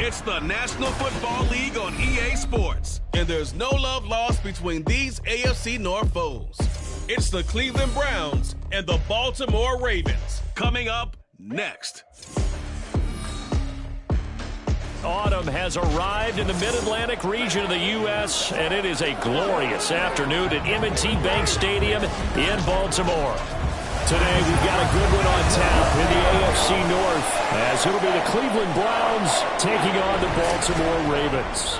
It's the National Football League on EA Sports, and there's no love lost between these AFC North foes. It's the Cleveland Browns and the Baltimore Ravens. Coming up next. Autumn has arrived in the Mid-Atlantic region of the U.S., and it is a glorious afternoon at M&T Bank Stadium in Baltimore. Today, we've got a good one on tap in the AFC North, as it'll be the Cleveland Browns taking on the Baltimore Ravens.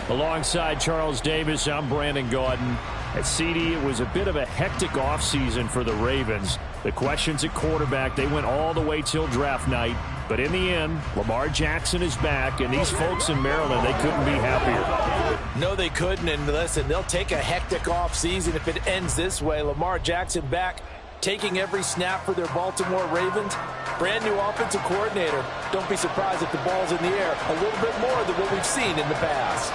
Alongside Charles Davis, I'm Brandon Gaudin. At CD, it was a bit of a hectic offseason for the Ravens. The questions at quarterback, they went all the way till draft night. But in the end, Lamar Jackson is back, and these folks in Maryland, they couldn't be happier. No, they couldn't, and listen, they'll take a hectic offseason if it ends this way. Lamar Jackson back, taking every snap for their Baltimore Ravens. Brand new offensive coordinator. Don't be surprised if the ball's in the air a little bit more than what we've seen in the past.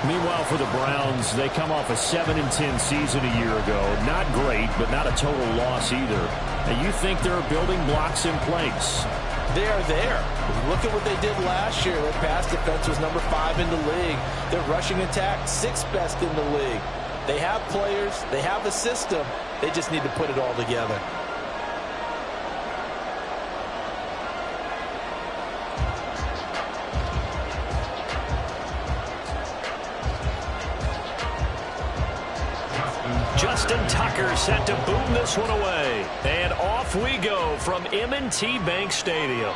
Meanwhile, for the Browns, they come off a 7-10 season a year ago. Not great, but not a total loss either. And you think there are building blocks in place. They are there. Look at what they did last year. Their pass defense was number 5 in the league. Their rushing attack, 6th best in the league. They have players. They have a system. They just need to put it all together. Justin Tucker set to boom this one away. And off we go from M&T Bank Stadium.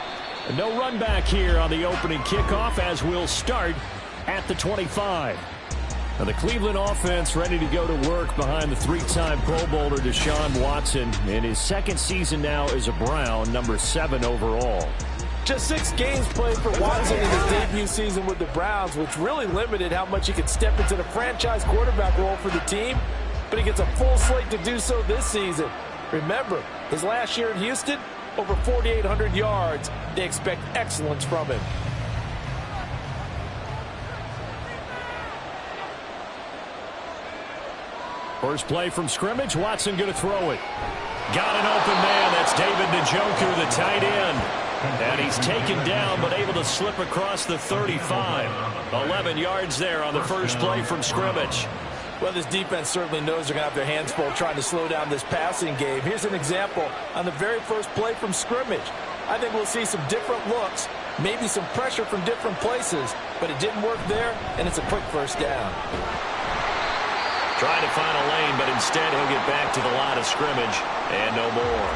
No run back here on the opening kickoff as we'll start at the 25. Now the Cleveland offense ready to go to work behind the 3-time Pro Bowler Deshaun Watson in his second season now as a Brown, number 7 overall. Just 6 games played for Watson in his debut season with the Browns, which really limited how much he could step into the franchise quarterback role for the team. But he gets a full slate to do so this season. Remember, his last year in Houston, over 4,800 yards. They expect excellence from him. First play from scrimmage, Watson going to throw it. Got an open man, that's David Njoku, the tight end. And he's taken down, but able to slip across the 35. 11 yards there on the first play from scrimmage. Well, this defense certainly knows they're going to have their hands full trying to slow down this passing game. Here's an example on the very first play from scrimmage. I think we'll see some different looks, maybe some pressure from different places, but it didn't work there, and it's a quick first down. Trying to find a lane, but instead he'll get back to the line of scrimmage, and no more.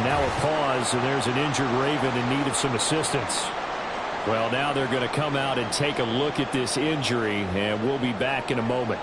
Now a pause, and there's an injured Raven in need of some assistance. Well, now they're going to come out and take a look at this injury, and we'll be back in a moment.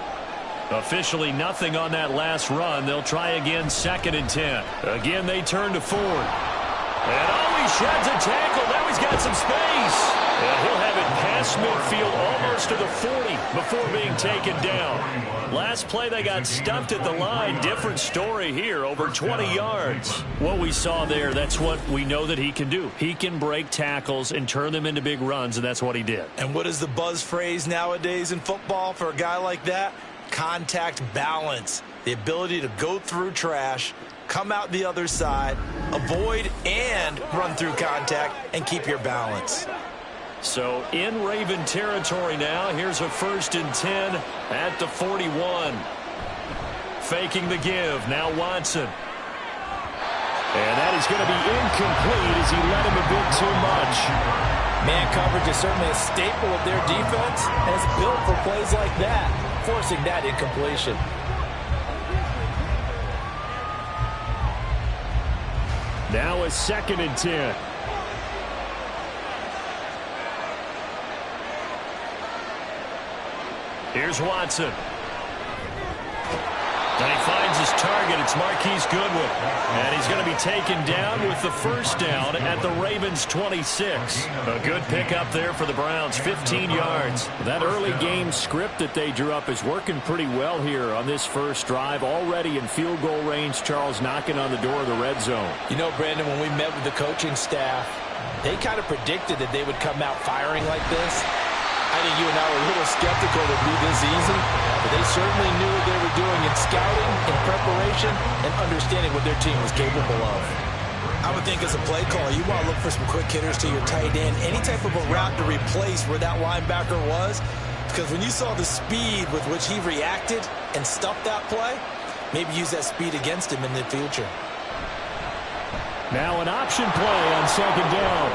Officially nothing on that last run. They'll try again, 2nd and 10. Again, they turn to Ford. And he shreds a tackle. Now he's got some space. And he'll have it past midfield almost to the 40 before being taken down. Last play, they got stumped at the line. Different story here, over 20 yards. What we saw there, that's what we know that he can do. He can break tackles and turn them into big runs, and that's what he did. And what is the buzz phrase nowadays in football for a guy like that? Contact balance. The ability to go through trash, come out the other side, avoid and run through contact, and keep your balance. So in Raven territory now. Here's a 1st and 10 at the 41. Faking the give. Now Watson. And that is going to be incomplete as he let him a bit too much. Man coverage is certainly a staple of their defense, and it's built for plays like that, forcing that incompletion. Now a 2nd and 10. Here's Watson. And he finds his target. It's Marquise Goodwin. And he's going to be taken down with the first down at the Ravens' 26. A good pickup there for the Browns, 15 yards. That early game script that they drew up is working pretty well here on this first drive. Already in field goal range, Charles knocking on the door of the red zone. You know, Brandon, when we met with the coaching staff, they kind of predicted that they would come out firing like this. I think you and I were a little skeptical that it would be this easy, but they certainly knew what they were doing in scouting, in preparation, and understanding what their team was capable of. I would think as a play call, you want to look for some quick hitters to your tight end. Any type of a route to replace where that linebacker was. Because when you saw the speed with which he reacted and stuffed that play, maybe use that speed against him in the future. Now an option play on second down.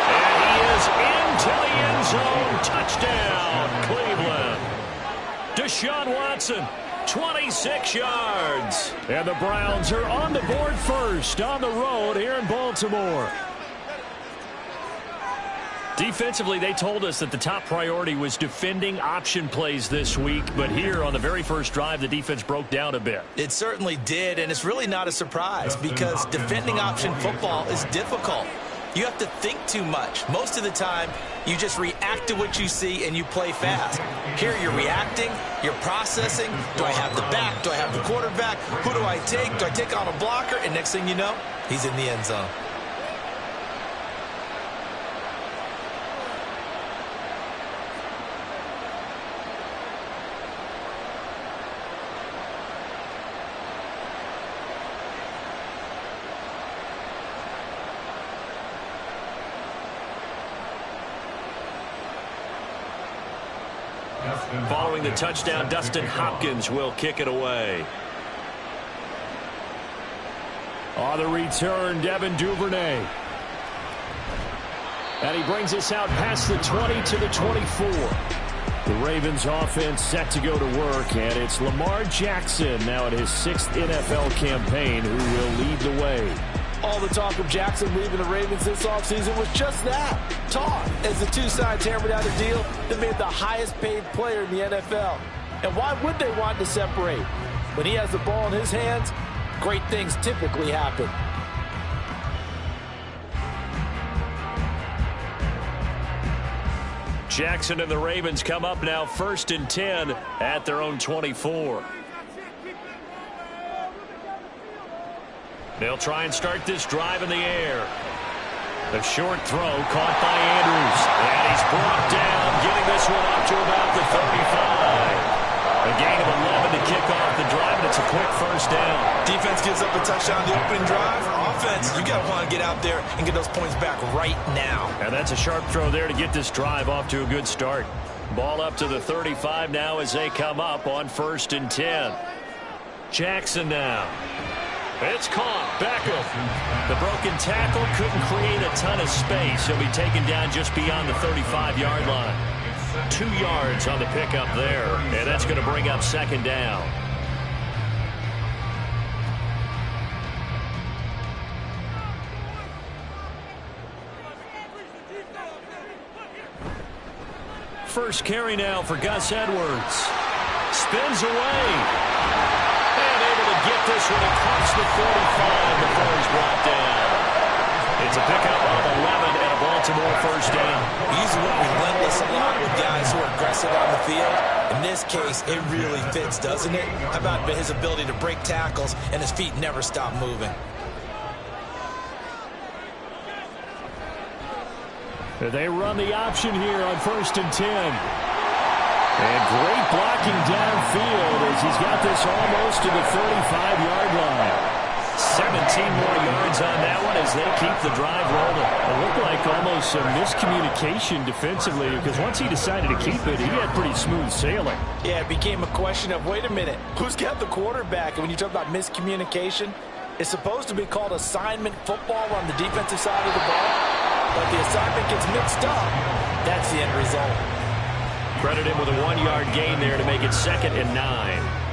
And he is into the end zone. Touchdown, Cleveland. Deshaun Watson, 26 yards. And the Browns are on the board first on the road here in Baltimore. Defensively, they told us that the top priority was defending option plays this week. But here on the very first drive, the defense broke down a bit. It certainly did, and it's really not a surprise because defending option football is difficult. You have to think too much. Most of the time, you just react to what you see and you play fast. Here you're reacting, you're processing. Do I have the back? Do I have the quarterback? Who do I take? Do I take on a blocker? And next thing you know, he's in the end zone. Following the touchdown, Dustin Hopkins will kick it away. On the return, Devin Duvernay. And he brings us out past the 20 to the 24. The Ravens offense set to go to work, and it's Lamar Jackson now at his 6th NFL campaign who will lead the way. All the talk of Jackson leaving the Ravens this offseason was just that, talk, as the two sides hammered out a deal that made the highest paid player in the NFL. And why would they want to separate? When he has the ball in his hands, great things typically happen. Jackson and the Ravens come up now 1st and 10 at their own 24. They'll try and start this drive in the air. The short throw caught by Andrews. And he's brought down, getting this one up to about the 35. A gain of 11 to kick off the drive, and it's a quick first down. Defense gives up a touchdown the opening drive. Offense, you got to want to get out there and get those points back right now. And that's a sharp throw there to get this drive off to a good start. Ball up to the 35 now as they come up on 1st and 10. Jackson now. It's caught. Beckham. The broken tackle couldn't create a ton of space. He'll be taken down just beyond the 35-yard line. 2 yards on the pickup there, and that's going to bring up 2nd down. First carry now for Gus Edwards. Spins away. And able to get this one across the 45 before he's brought down. It's a pickup of 11 and a Baltimore first down. We usually went relentless a lot with guys who are aggressive on the field. In this case, it really fits, doesn't it? How about his ability to break tackles and his feet never stop moving? They run the option here on 1st and 10. And great blocking downfield as he's got this almost to the 35-yard line. 17 more yards on that one as they keep the drive rolling. It looked like almost some miscommunication defensively because once he decided to keep it, he had pretty smooth sailing. Yeah, it became a question of, wait a minute, who's got the quarterback? And when you talk about miscommunication, it's supposed to be called assignment football on the defensive side of the ball. But the assignment gets mixed up. That's the end result. Credit him with a 1-yard gain there to make it 2nd and 9.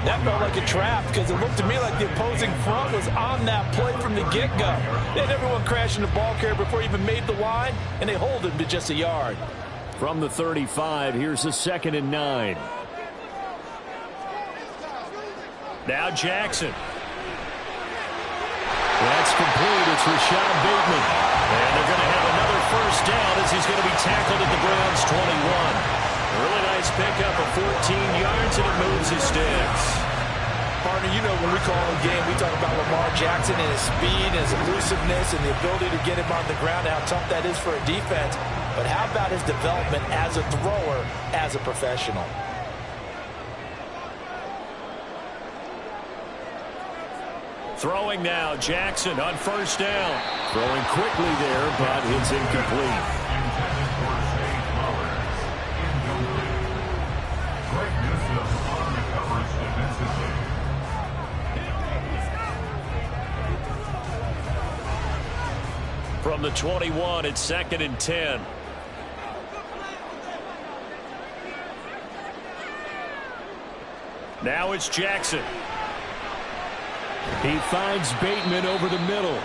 That felt like a trap because it looked to me like the opposing front was on that play from the get-go. They had everyone crashing the ball carrier before he even made the line, and they hold him to just a yard. From the 35, here's a 2nd and 9. Now Jackson. That's complete. It's Rashad Bateman. And they're going to have another first down as he's going to be tackled at the Browns' 21. Really nice pickup of 14 yards, and it moves his sticks. Partner, you know when we call a game, we talk about Lamar Jackson and his speed and his elusiveness and the ability to get him on the ground, how tough that is for a defense. But how about his development as a thrower, as a professional? Throwing now, Jackson on first down. Throwing quickly there, but it's incomplete. From the 21, it's 2nd and 10. Now it's Jackson. He finds Bateman over the middle.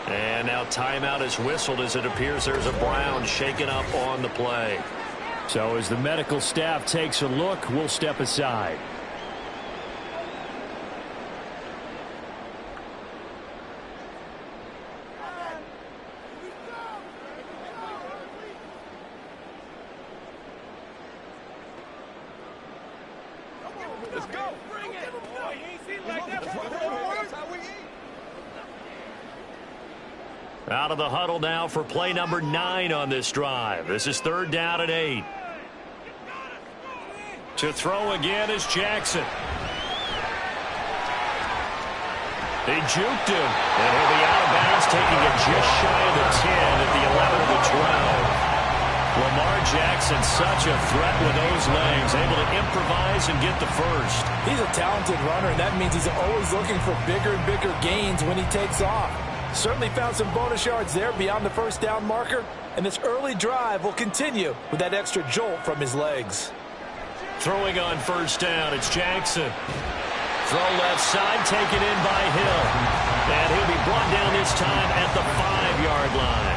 And now timeout is whistled as it appears there's a Brown shaken up on the play. So as the medical staff takes a look, we'll step aside. Let's go. Bring it. Boy, you ain't seen like that before. That's how we eat. Out of the huddle now for play number 9 on this drive. This is 3rd down and 8. To throw again is Jackson. They juked him, and he'll be out of bounds, taking it just shy of the 10 at the 11 of the 12. Lamar Jackson, such a threat with those legs, able to improvise and get the first. He's a talented runner, and that means he's always looking for bigger and bigger gains when he takes off. Certainly found some bonus yards there beyond the first down marker, and this early drive will continue with that extra jolt from his legs. Throwing on first down, it's Jackson. Throw left side, taken in by Hill. And he'll be brought down this time at the 5-yard line.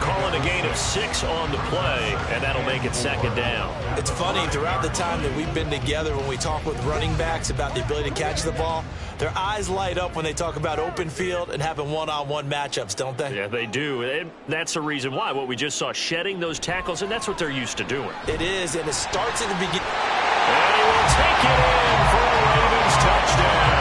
Calling a gain of 6 on the play, and that'll make it 2nd down. It's funny, throughout the time that we've been together, when we talk with running backs about the ability to catch the ball, their eyes light up when they talk about open field and having one-on-one matchups, don't they? Yeah, they do. And that's the reason why. What we just saw, shedding those tackles, and that's what they're used to doing. It is, and it starts in the beginning. And he will take it in for a Ravens touchdown.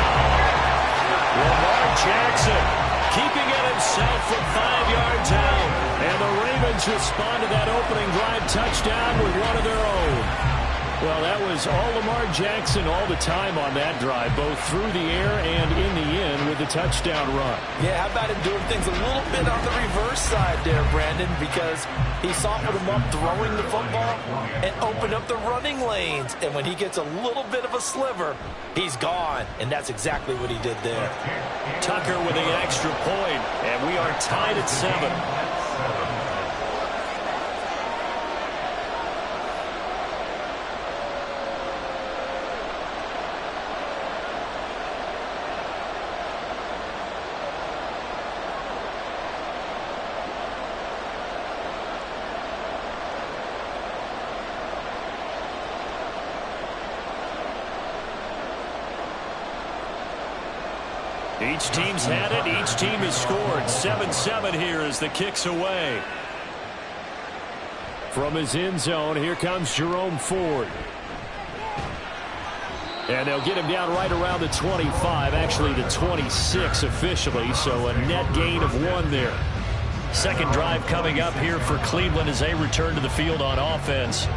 Lamar Jackson keeping it himself from 5 yards out. And the Ravens respond to that opening drive touchdown with one of their own. Well, that was all Lamar Jackson all the time on that drive, both through the air and in the end with the touchdown run. Yeah, how about him doing things a little bit on the reverse side there, Brandon, because he softened him up throwing the football and opened up the running lanes. And when he gets a little bit of a sliver, he's gone. And that's exactly what he did there. Tucker with the extra point, and we are tied at 7. Each team's had it. Each team has scored. 7-7 here as the kick's away. From his end zone, here comes Jerome Ford. And they'll get him down right around the 25, actually the 26 officially, so a net gain of 1 there. Second drive coming up here for Cleveland as they return to the field on offense.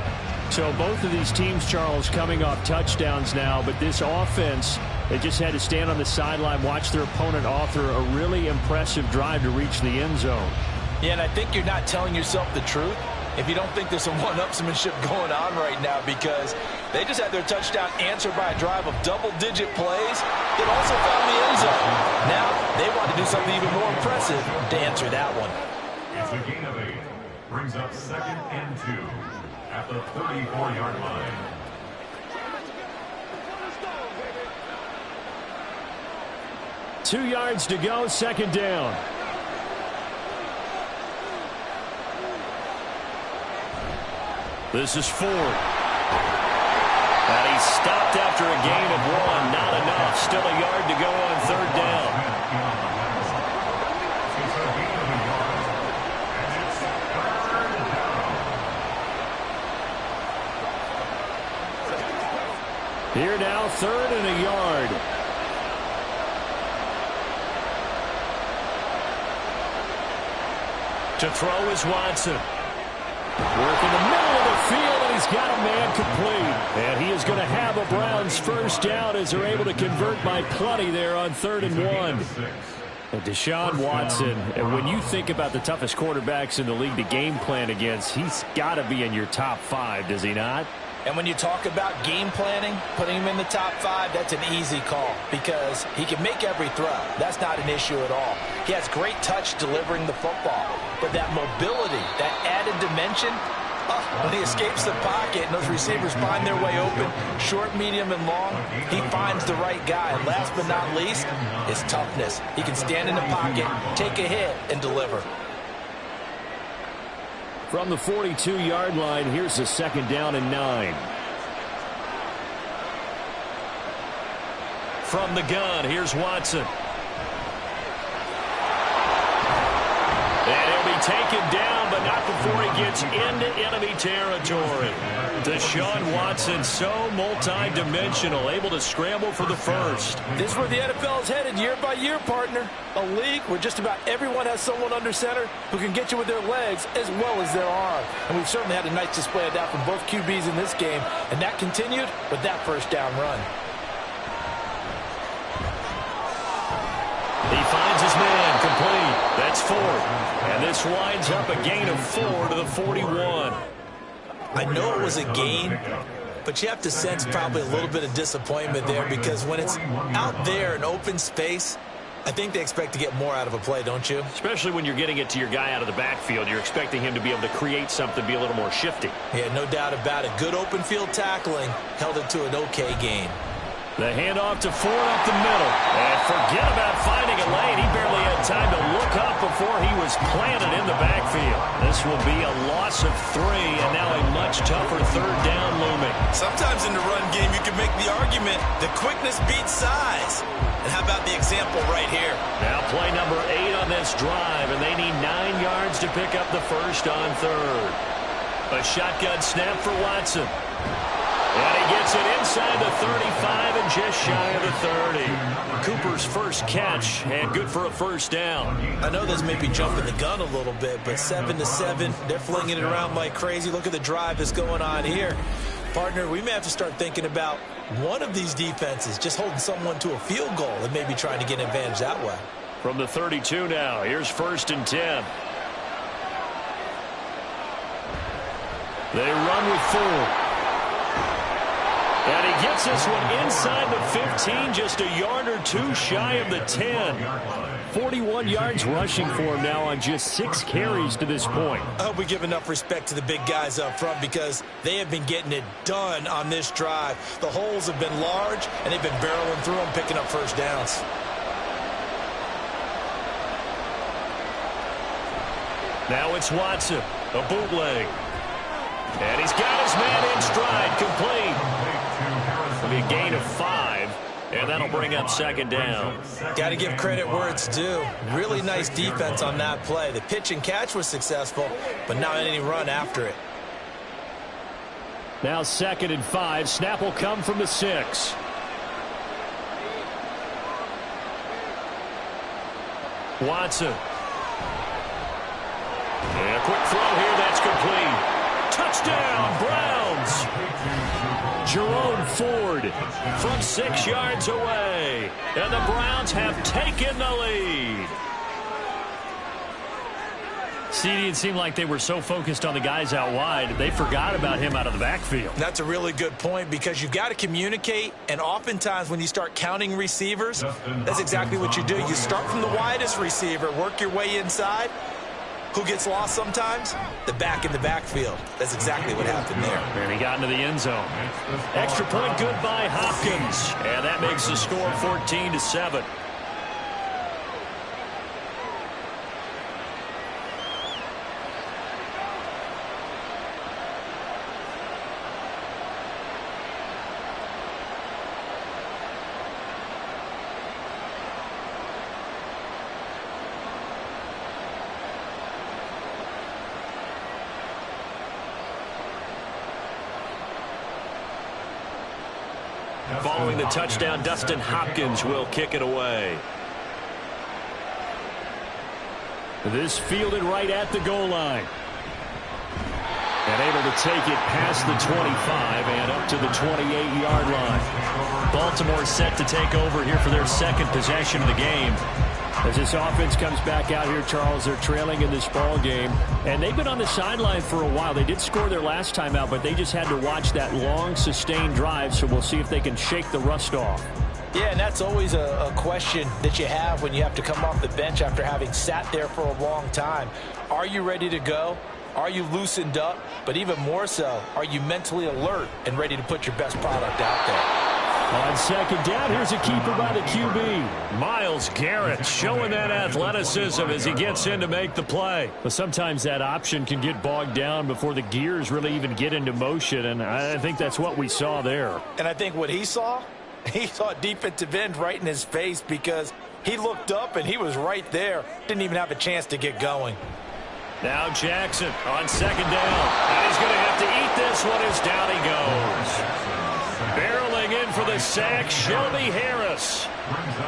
So both of these teams, Charles, coming off touchdowns now, but this offense, they just had to stand on the sideline, watch their opponent author a really impressive drive to reach the end zone. Yeah, and I think you're not telling yourself the truth if you don't think there's some one-upsmanship going on right now, because they just had their touchdown answered by a drive of double-digit plays that also found the end zone. Now they want to do something even more impressive to answer that one. It's a gain of 8. Brings up 2nd and 2 at the 34-yard line. Two yards to go, 2nd down. This is Ford. And he's stopped after a gain of 1. Not enough. Still a yard to go on 3rd down. Here now, 3rd and a yard. To throw is Watson. Work in the middle of the field, and he's got a man complete. And he is going to have a Browns first down as they're able to convert by plenty there on 3rd and 1. And Deshaun Watson, and when you think about the toughest quarterbacks in the league to game plan against, he's got to be in your top 5, does he not? And when you talk about game planning, putting him in the top 5, that's an easy call because he can make every throw. That's not an issue at all. He has great touch delivering the football. But that mobility, that added dimension, when he escapes the pocket and those receivers find their way open, short, medium, and long, he finds the right guy. And last but not least, his toughness. He can stand in the pocket, take a hit, and deliver. From the 42-yard line, here's a 2nd down and 9. From the gun, here's Watson. And he'll be taken down, but not before he gets into enemy territory. Deshaun Watson, so multi-dimensional, able to scramble for the first. This is where the NFL is headed year by year, partner. A league where just about everyone has someone under center who can get you with their legs as well as their arm. And we've certainly had a nice display of that from both QBs in this game, and that continued with that first down run. He finds his man complete. That's 4th. And this winds up a gain of 4 to the 41. I know it was a gain, but you have to sense probably a little bit of disappointment there because when it's out there in open space, I think they expect to get more out of a play, don't you? Especially when you're getting it to your guy out of the backfield. You're expecting him to be able to create something, be a little more shifty. Yeah, no doubt about it. Good open field tackling held it to an okay gain. The handoff to Ford up the middle. And forget about finding a lane. He barely had time to look up before he was planted in the backfield. This will be a loss of 3, and now a much tougher 3rd down looming. Sometimes in the run game, you can make the argument that quickness beats size. And how about the example right here? Now play number 8 on this drive, and they need 9 yards to pick up the first on 3rd. A shotgun snap for Watson. And he gets it inside the 35 and just shy of the 30. Cooper's first catch, and good for a first down. I know this may be jumping the gun a little bit, but 7-7, they're flinging it around like crazy. Look at the drive that's going on here. Partner, we may have to start thinking about one of these defenses just holding someone to a field goal and maybe trying to get an advantage that way. From the 32 now, here's 1st and 10. They run with Ford. And he gets this one inside the 15, just a yard or 2 shy of the 10. 41 yards rushing for him now on just 6 carries to this point. I hope we give enough respect to the big guys up front because they have been getting it done on this drive. The holes have been large, and they've been barreling through them, picking up first downs. Now it's Watson, a bootleg. And he's got his man in stride, complete. It'll be a gain of 5, and that'll bring up 2nd down. Got to give credit where it's due. Really nice defense on that play. The pitch and catch was successful, but not any run after it. Now 2nd and 5. Snap will come from the 6. Watson. And a quick throw here, that's complete. Touchdown, Browns. Jerome Ford from 6 yards away. And the Browns have taken the lead. CD, it seemed like they were so focused on the guys out wide, they forgot about him out of the backfield. That's a really good point because you've got to communicate, and oftentimes when you start counting receivers, that's exactly what you do. You start from the widest receiver, work your way inside. Who gets lost sometimes? The back in the backfield. That's exactly what happened there. And he got into the end zone. Extra point good by Hopkins. And that makes the score 14-7. Following the touchdown, Dustin Hopkins will kick it away. This fielded right at the goal line. And able to take it past the 25 and up to the 28-yard line. Baltimore set to take over here for their second possession of the game. As this offense comes back out here, Charles, they're trailing in this ball game. And they've been on the sideline for a while. They did score their last time out, but they just had to watch that long, sustained drive. So we'll see if they can shake the rust off. Yeah, and that's always a question that you have when you have to come off the bench after having sat there for a long time. Are you ready to go? Are you loosened up? But even more so, are you mentally alert and ready to put your best product out there? On second down, here's a keeper by the QB. Myles Garrett showing that athleticism as he gets in to make the play. But sometimes that option can get bogged down before the gears really even get into motion, and I think that's what we saw there. And I think what he saw a defensive end right in his face because he looked up and he was right there. Didn't even have a chance to get going. Now Jackson on second down. And he's going to have to eat this one as down he goes. Barreling in for the sack, Shelby Harris.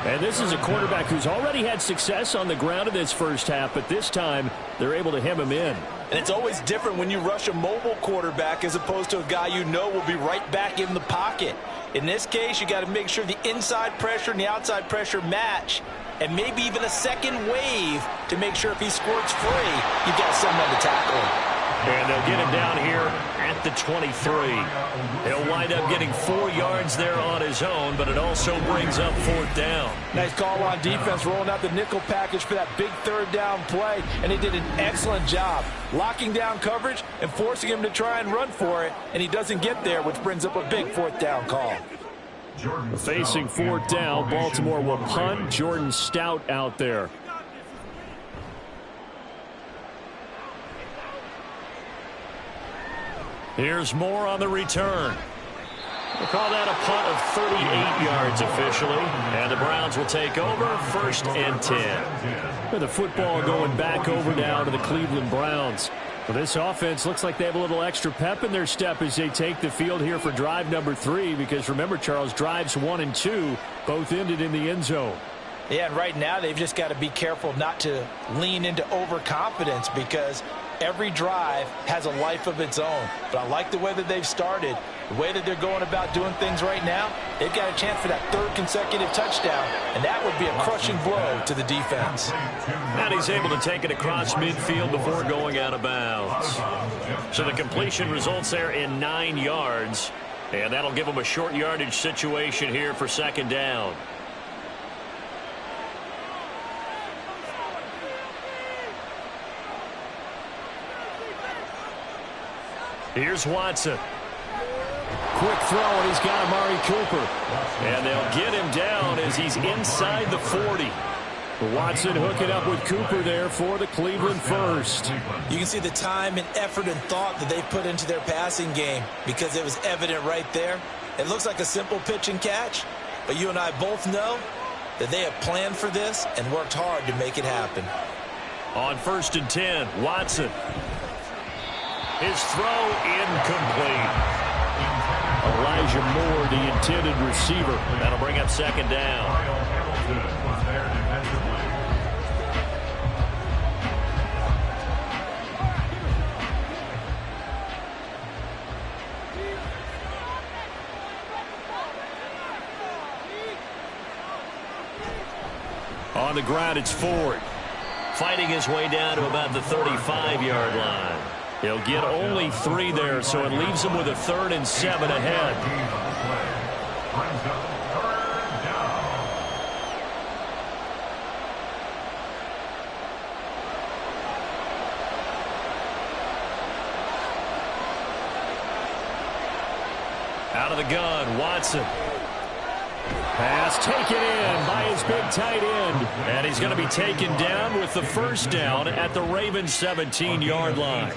And this is a quarterback who's already had success on the ground in this first half, but this time they're able to hem him in. And it's always different when you rush a mobile quarterback as opposed to a guy you know will be right back in the pocket. In this case, you got to make sure the inside pressure and the outside pressure match, and maybe even a second wave to make sure if he squirts free, you've got someone to tackle him. And they'll get him down here at the 23. He'll wind up getting 4 yards there on his own, but it also brings up fourth down. Nice call on defense, rolling out the nickel package for that big third down play, and he did an excellent job locking down coverage and forcing him to try and run for it, and he doesn't get there, which brings up a big fourth down call. Facing fourth down, Baltimore will punt. Jordan Stout out there. Here's Moore on the return. We'll call that a punt of 38 yards officially. And the Browns will take over, 1st and 10. With the football going back over now to the Cleveland Browns. Well, this offense looks like they have a little extra pep in their step as they take the field here for drive number 3. Because remember, Charles, drives 1 and 2 both ended in the end zone. Yeah, and right now they've just got to be careful not to lean into overconfidence because every drive has a life of its own. But I like the way that they've started, the way that they're going about doing things right now. They've got a chance for that 3rd consecutive touchdown, and that would be a crushing blow to the defense. And he's able to take it across midfield before going out of bounds. So the completion results there in 9 yards, and that'll give them a short yardage situation here for 2nd down. Here's Watson. Quick throw, and he's got Amari Cooper. And they'll get him down as he's inside the 40. Watson hooking up with Cooper there for the Cleveland first. You can see the time and effort and thought that they put into their passing game because it was evident right there. It looks like a simple pitch and catch, but you and I both know that they have planned for this and worked hard to make it happen. On 1st and 10, Watson. His throw incomplete. Elijah Moore, the intended receiver. That'll bring up 2nd down. On the ground, it's Ford. Fighting his way down to about the 35-yard line. He'll get only 3 there, so it leaves him with a 3rd and 7 ahead. Out of the gun, Watson. Pass taken in by his big tight end. And he's going to be taken down with the 1st down at the Ravens' 17-yard line.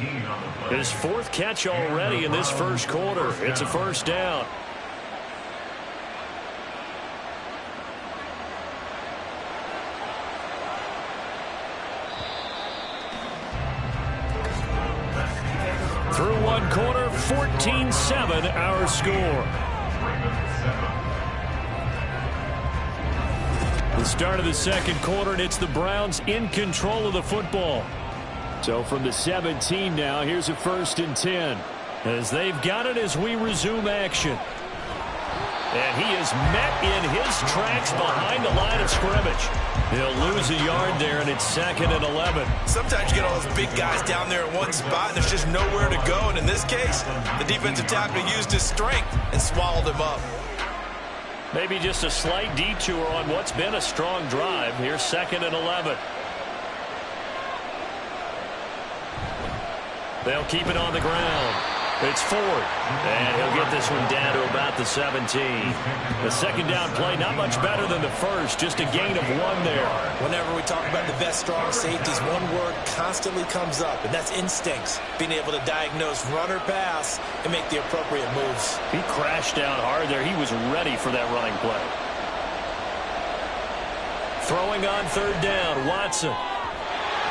His 4th catch already in this first quarter. It's a 1st down. Through 1 quarter, 14-7 our score. The start of the 2nd quarter, and it's the Browns in control of the football. So from the 17 now, here's a 1st and 10. As they've got it as we resume action. And he is met in his tracks behind the line of scrimmage. He'll lose a yard there, and it's 2nd and 11. Sometimes you get all those big guys down there in one spot, and there's just nowhere to go. And in this case, the defensive tackle used his strength and swallowed him up. Maybe just a slight detour on what's been a strong drive. Here's 2nd and 11. They'll keep it on the ground. It's Ford, and he'll get this one down to about the 17. The 2nd down play, not much better than the first, just a gain of 1 there. Whenever we talk about the best strong safeties, one word constantly comes up, and that's instincts. Being able to diagnose run or pass and make the appropriate moves. He crashed down hard there. He was ready for that running play. Throwing on 3rd down, Watson.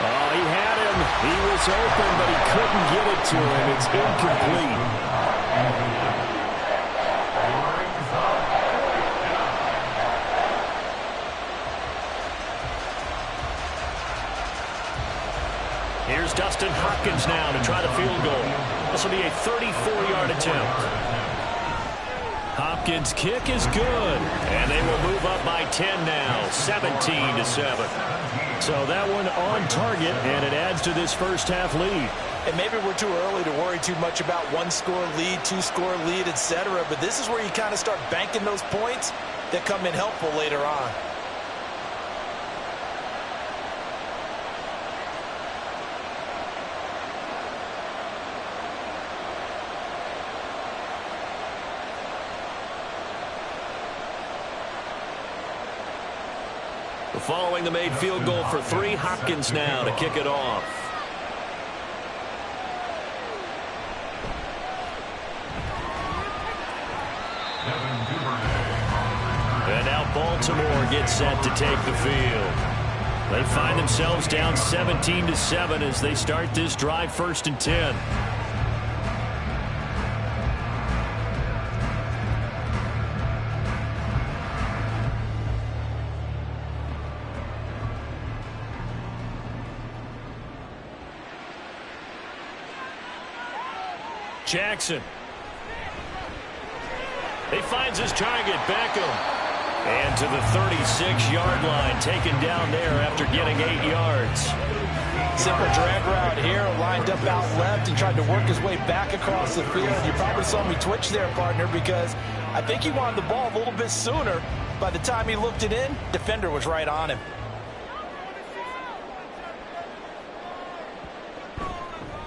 Oh, he had him. He was open, but he couldn't get it to him. It's incomplete. Here's Dustin Hopkins now to try the field goal. This will be a 34-yard attempt. Hopkins' kick is good. And they will move up by 10 now, 17-7. So that one on target, and it adds to this first half lead. And maybe we're too early to worry too much about 1-score lead, 2-score lead, etc. But this is where you kind of start banking those points that come in helpful later on. Following the made field goal for 3, Hopkins now to kick it off. And now Baltimore gets set to take the field. They find themselves down 17-7 as they start this drive, 1st and 10. Jackson. He finds his target, Beckham. And to the 36-yard line, taken down there after getting 8 yards. Simple drag route here, lined up out left and tried to work his way back across the field. You probably saw me twitch there, partner, because I think he wanted the ball a little bit sooner. By the time he looked it in, defender was right on him.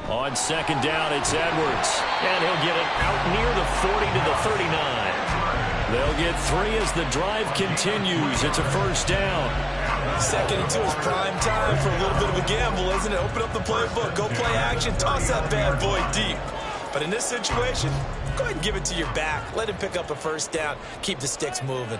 On 2nd down, it's Edwards. And he'll get it out near the 40 to the 39. They'll get 3 as the drive continues. It's a 1st down. 2nd and 2 is prime time for a little bit of a gamble, isn't it? Open up the playbook, go play action, toss that bad boy deep. But in this situation, go ahead and give it to your back. Let him pick up a 1st down. Keep the sticks moving.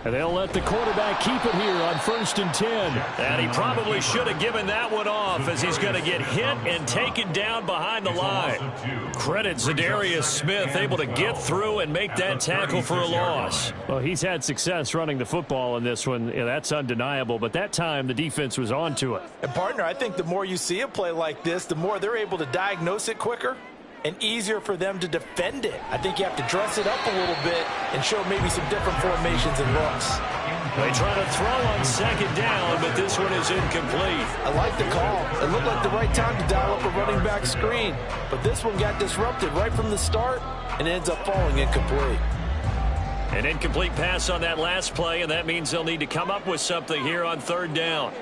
And they'll let the quarterback keep it here on 1st and 10. And he probably should have given that one off as he's going to get hit and taken down behind the line. Credit Zadarius Smith, able to get through and make that tackle for a loss. Well, he's had success running the football in this one. Yeah, that's undeniable. But that time, the defense was on to it. And, partner, I think the more you see a play like this, the more they're able to diagnose it quicker and easier for them to defend it. I think you have to dress it up a little bit and show maybe some different formations and looks. They try to throw on 2nd down, but this one is incomplete. I like the call. It looked like the right time to dial up a running back screen, but this one got disrupted right from the start and ends up falling incomplete. An incomplete pass on that last play, and that means they'll need to come up with something here on 3rd down.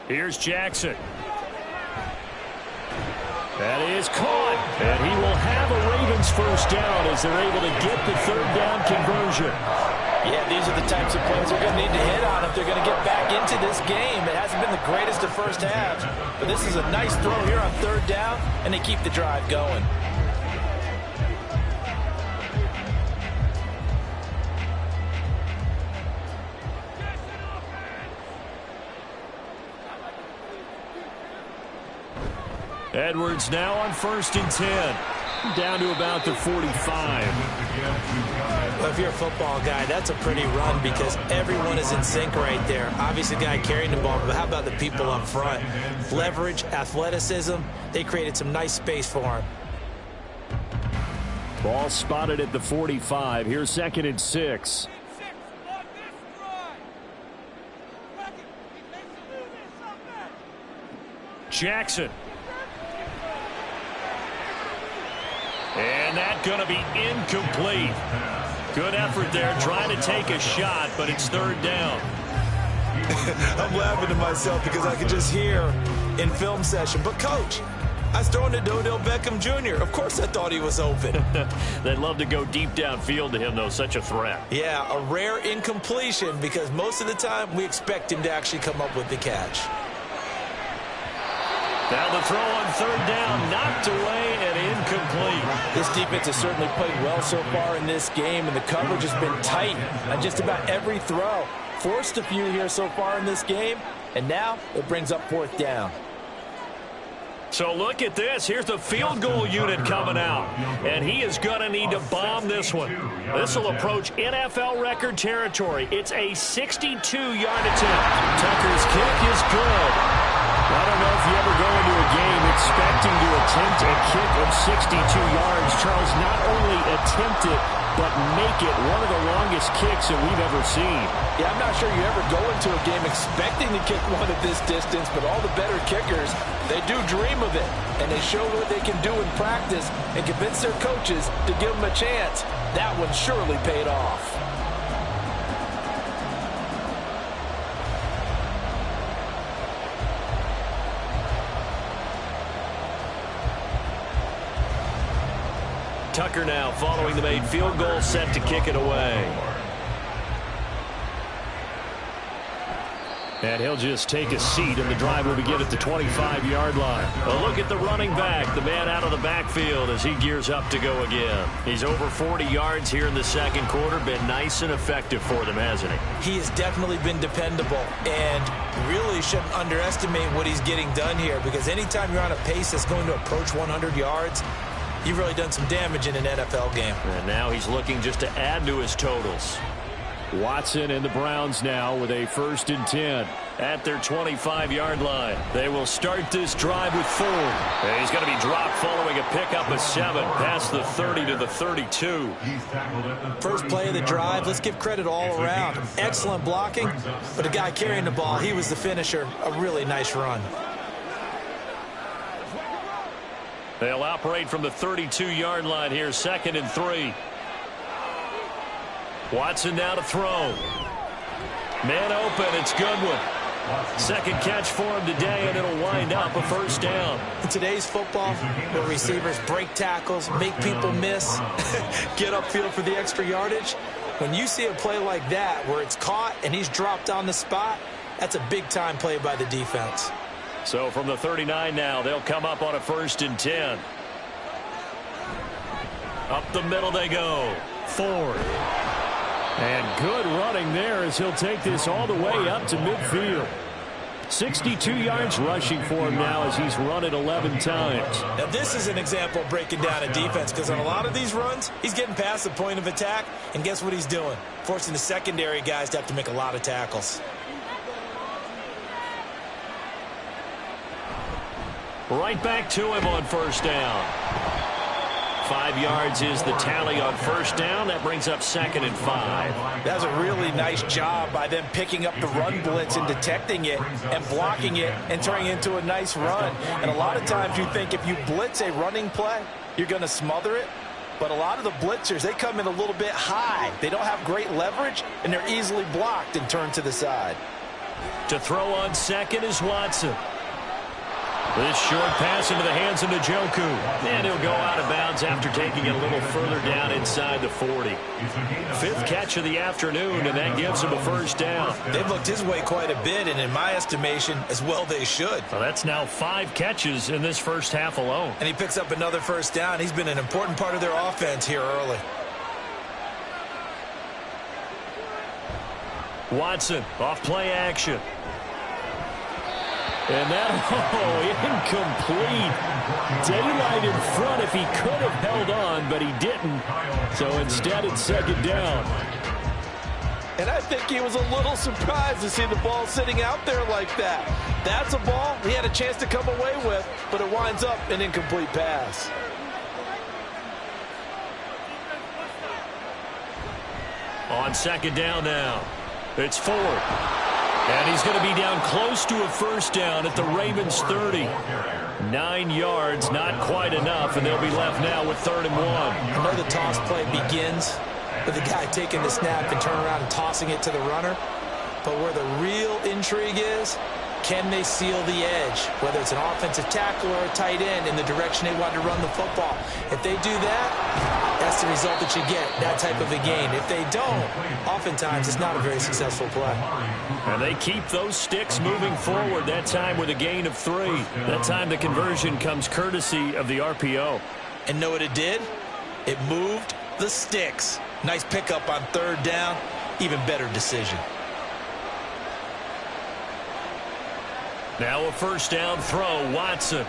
Here's Jackson. That is caught, and he will have a Ravens 1st down as they're able to get the 3rd down conversion. Yeah, these are the types of plays they're going to need to hit on if they're going to get back into this game. It hasn't been the greatest of first halves, but this is a nice throw here on 3rd down, and they keep the drive going. Edwards now on 1st and 10. Down to about the 45. if you're a football guy, that's a pretty run because everyone is in sync right there. Obviously, the guy carrying the ball, but how about the people up front? Leverage, athleticism, they created some nice space for him. Ball spotted at the 45. Here's 2nd and 6. Jackson. And that's going to be incomplete. Good effort there, trying to take a shot, but it's 3rd down. I'm laughing to myself because I could just hear in film session, but coach, I was throwing to Odell Beckham Jr. Of course I thought he was open. They'd love to go deep downfield to him, though, such a threat. Yeah, a rare incompletion because most of the time we expect him to actually come up with the catch. Now the throw on 3rd down, knocked away and incomplete. This defense has certainly played well so far in this game, and the coverage has been tight on just about every throw. Forced a few here so far in this game, and now it brings up 4th down. So look at this. Here's the field goal unit coming out. And he is going to need to bomb this one. This will approach NFL record territory. It's a 62-yard attempt. Tucker's kick is good. I don't know if you ever go into a game expecting to attempt a kick of 62 yards. Charles, not only attempt it, but make it one of the longest kicks that we've ever seen. Yeah, I'm not sure you ever go into a game expecting to kick one at this distance, but all the better kickers, they do dream of it, and they show what they can do in practice and convince their coaches to give them a chance. That one surely paid off. Tucker now following the made field goal, set to kick it away. And he'll just take a seat, and the drive will begin at the 25-yard line. A look at the running back, the man out of the backfield as he gears up to go again. He's over 40 yards here in the 2nd quarter. Been nice and effective for them, hasn't he? He has definitely been dependable, and really shouldn't underestimate what he's getting done here, because anytime you're on a pace that's going to approach 100 yards, you've really done some damage in an NFL game. And now he's looking just to add to his totals. Watson and the Browns now with a 1st and 10 at their 25-yard line. They will start this drive with 4. And he's going to be dropped following a pickup of 7 past the 30 to the 32. First play of the drive, let's give credit all around. Excellent blocking, but the guy carrying the ball, he was the finisher. A really nice run. They'll operate from the 32-yard line here, 2nd and 3. Watson now to throw. Man open, it's Goodwin. 2nd catch for him today, and it'll wind up a 1st down. In today's football, where receivers break tackles, make people miss, get upfield for the extra yardage, when you see a play like that where it's caught and he's dropped on the spot, that's a big-time play by the defense. So from the 39 now, they'll come up on a 1st and 10. Up the middle they go. Ford. And good running there as he'll take this all the way up to midfield. 62 yards rushing for him now as he's run it 11 times. Now this is an example of breaking down a defense, because on a lot of these runs, he's getting past the point of attack, and guess what he's doing? Forcing the secondary guys to have to make a lot of tackles. Right back to him on 1st down. 5 yards is the tally on 1st down. That brings up 2nd and 5. That was a really nice job by them picking up the run blitz and detecting it and blocking it and turning it into a nice run. And a lot of times you think if you blitz a running play, you're going to smother it. But a lot of the blitzers, they come in a little bit high. They don't have great leverage, and they're easily blocked and turned to the side. To throw on 2nd is Watson. This short pass into the hands of Njoku. And he'll go out of bounds after taking it a little further down inside the 40. 5th catch of the afternoon, and that gives him a 1st down. They've looked his way quite a bit, and in my estimation, as well they should. Well, that's now 5 catches in this first half alone. And he picks up another 1st down. He's been an important part of their offense here early. Watson off play action. And that, incomplete. Daylight in front if he could have held on, but he didn't. So instead, it's second down. And I think he was a little surprised to see the ball sitting out there like that. That's a ball he had a chance to come away with, but it winds up an incomplete pass. On second down now, it's Ford. And he's going to be down close to a first down at the Ravens 30. 9 yards, not quite enough, and they'll be left now with 3rd and 1. I know the toss play begins with the guy taking the snap and turning around and tossing it to the runner. But where the real intrigue is, can they seal the edge? Whether it's an offensive tackle or a tight end in the direction they want to run the football. If they do that, that's the result that you get, that type of a game. If they don't, oftentimes it's not a very successful play. And they keep those sticks moving forward, that time with a gain of 3. That time the conversion comes courtesy of the RPO. And know what it did? It moved the sticks. Nice pickup on 3rd down. Even better decision. Now a first down throw, Watson.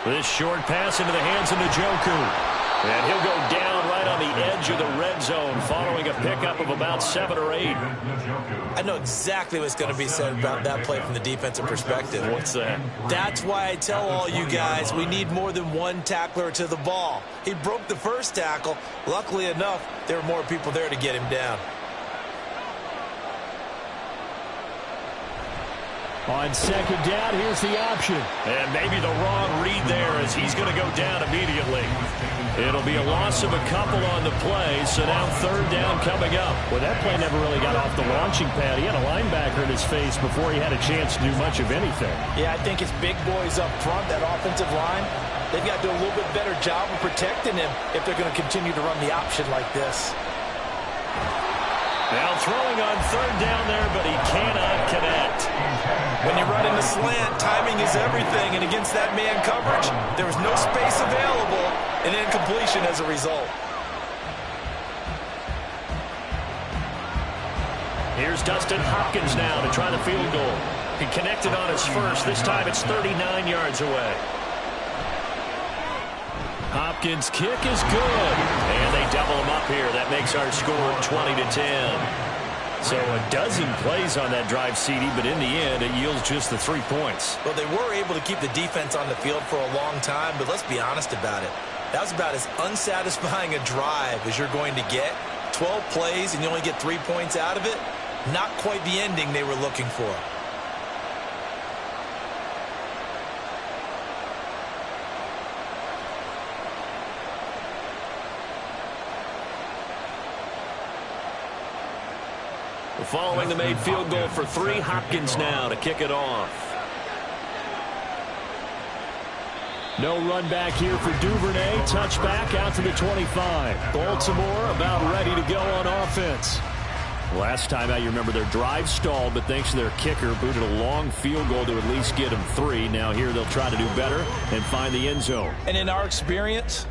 This short pass into the hands of Njoku. And he'll go down right on the edge of the red zone following a pickup of about 7 or 8. I know exactly what's going to be said about that play from the defensive perspective. What's that? That's why I tell all you guys we need more than one tackler to the ball. He broke the first tackle. Luckily enough, there were more people there to get him down. On second down, here's the option. And maybe the wrong read there as he's going to go down immediately. It'll be a loss of a couple on the play, so now 3rd down coming up. Well, that play never really got off the launching pad. He had a linebacker in his face before he had a chance to do much of anything. Yeah, I think it's big boys up front, that offensive line. They've got to do a little bit better job of protecting him if they're going to continue to run the option like this. Now throwing on 3rd down there, but he cannot connect. When you run in the slant, timing is everything, and against that man coverage, there was no space available, and incompletion as a result. Here's Dustin Hopkins now to try the field goal. He connected on his first. This time it's 39 yards away. Hopkins' kick is good. And they double him up here. That makes our score 20-10. So a dozen plays on that drive, CD, but in the end, it yields just the 3 points. Well, they were able to keep the defense on the field for a long time, but let's be honest about it. That was about as unsatisfying a drive as you're going to get. 12 plays and you only get 3 points out of it. Not quite the ending they were looking for. Following the made field goal for 3, Hopkins now to kick it off. No run back here for Duvernay. Touchback out to the 25. Baltimore about ready to go on offense. Last time out, you remember their drive stalled, but thanks to their kicker, booted a long field goal to at least get them 3. Now here they'll try to do better and find the end zone. And in our experience,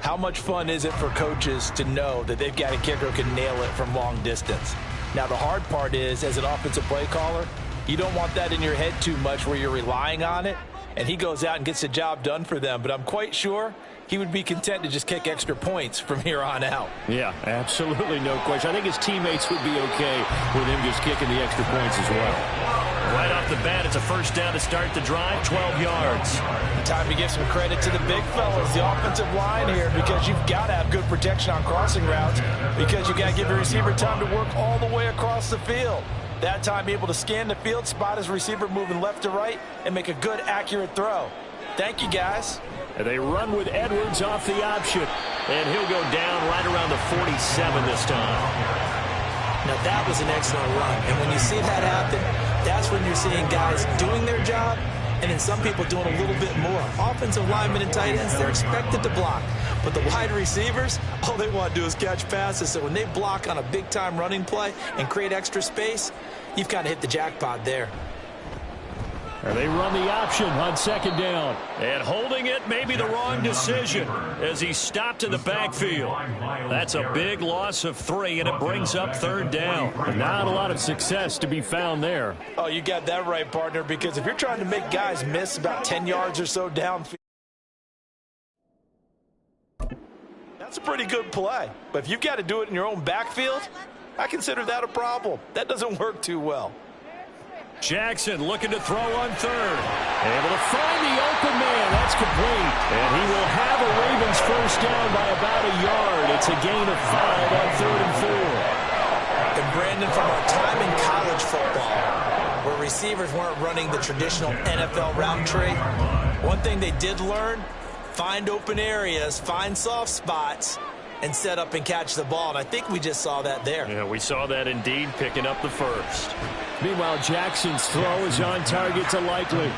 how much fun is it for coaches to know that they've got a kicker who can nail it from long distance? Now, the hard part is, as an offensive play caller, you don't want that in your head too much where you're relying on it, and he goes out and gets the job done for them. But I'm quite sure he would be content to just kick extra points from here on out. Yeah, absolutely no question. I think his teammates would be okay with him just kicking the extra points as well. Right off the bat, it's a first down to start the drive, 12 yards. Time to give some credit to the big fellas, the offensive line here, because you've got to have good protection on crossing routes, because you've got to give your receiver time to work all the way across the field. That time able to scan the field, spot his receiver moving left to right, and make a good, accurate throw. Thank you, guys. And they run with Edwards off the option. And he'll go down right around the 47 this time. Now, that was an excellent run. And when you see that happen, that's when you're seeing guys doing their job and then some people doing a little bit more. Offensive linemen and tight ends, they're expected to block. But the wide receivers, all they want to do is catch passes. So when they block on a big-time running play and create extra space, you've kind of hit the jackpot there. And they run the option on second down. And holding it may be the wrong decision as he stopped in the backfield. That's a big loss of 3, and it brings up third down. Not a lot of success to be found there. Oh, you got that right, partner, because if you're trying to make guys miss about 10 yards or so downfield, that's a pretty good play. But if you've got to do it in your own backfield, I consider that a problem. That doesn't work too well. Jackson looking to throw on third. Able to find the open man. That's complete. And he will have a Ravens first down by about a yard. It's a gain of 5 on 3rd and 4. And Brandon, from our time in college football, where receivers weren't running the traditional NFL route tree, one thing they did learn, find open areas, find soft spots, and set up and catch the ball. And I think we just saw that there. Yeah, we saw that indeed, picking up the first. Meanwhile, Jackson's throw is on target to Likely.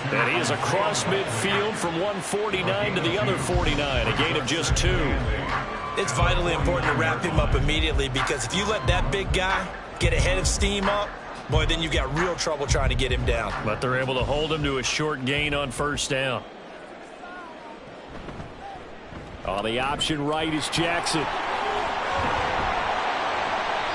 And he is across midfield from 149 to the other 49, a gain of just 2. It's vitally important to wrap him up immediately, because if you let that big guy get ahead of steam up, boy, then you've got real trouble trying to get him down. But they're able to hold him to a short gain on first down. On the option right is Jackson.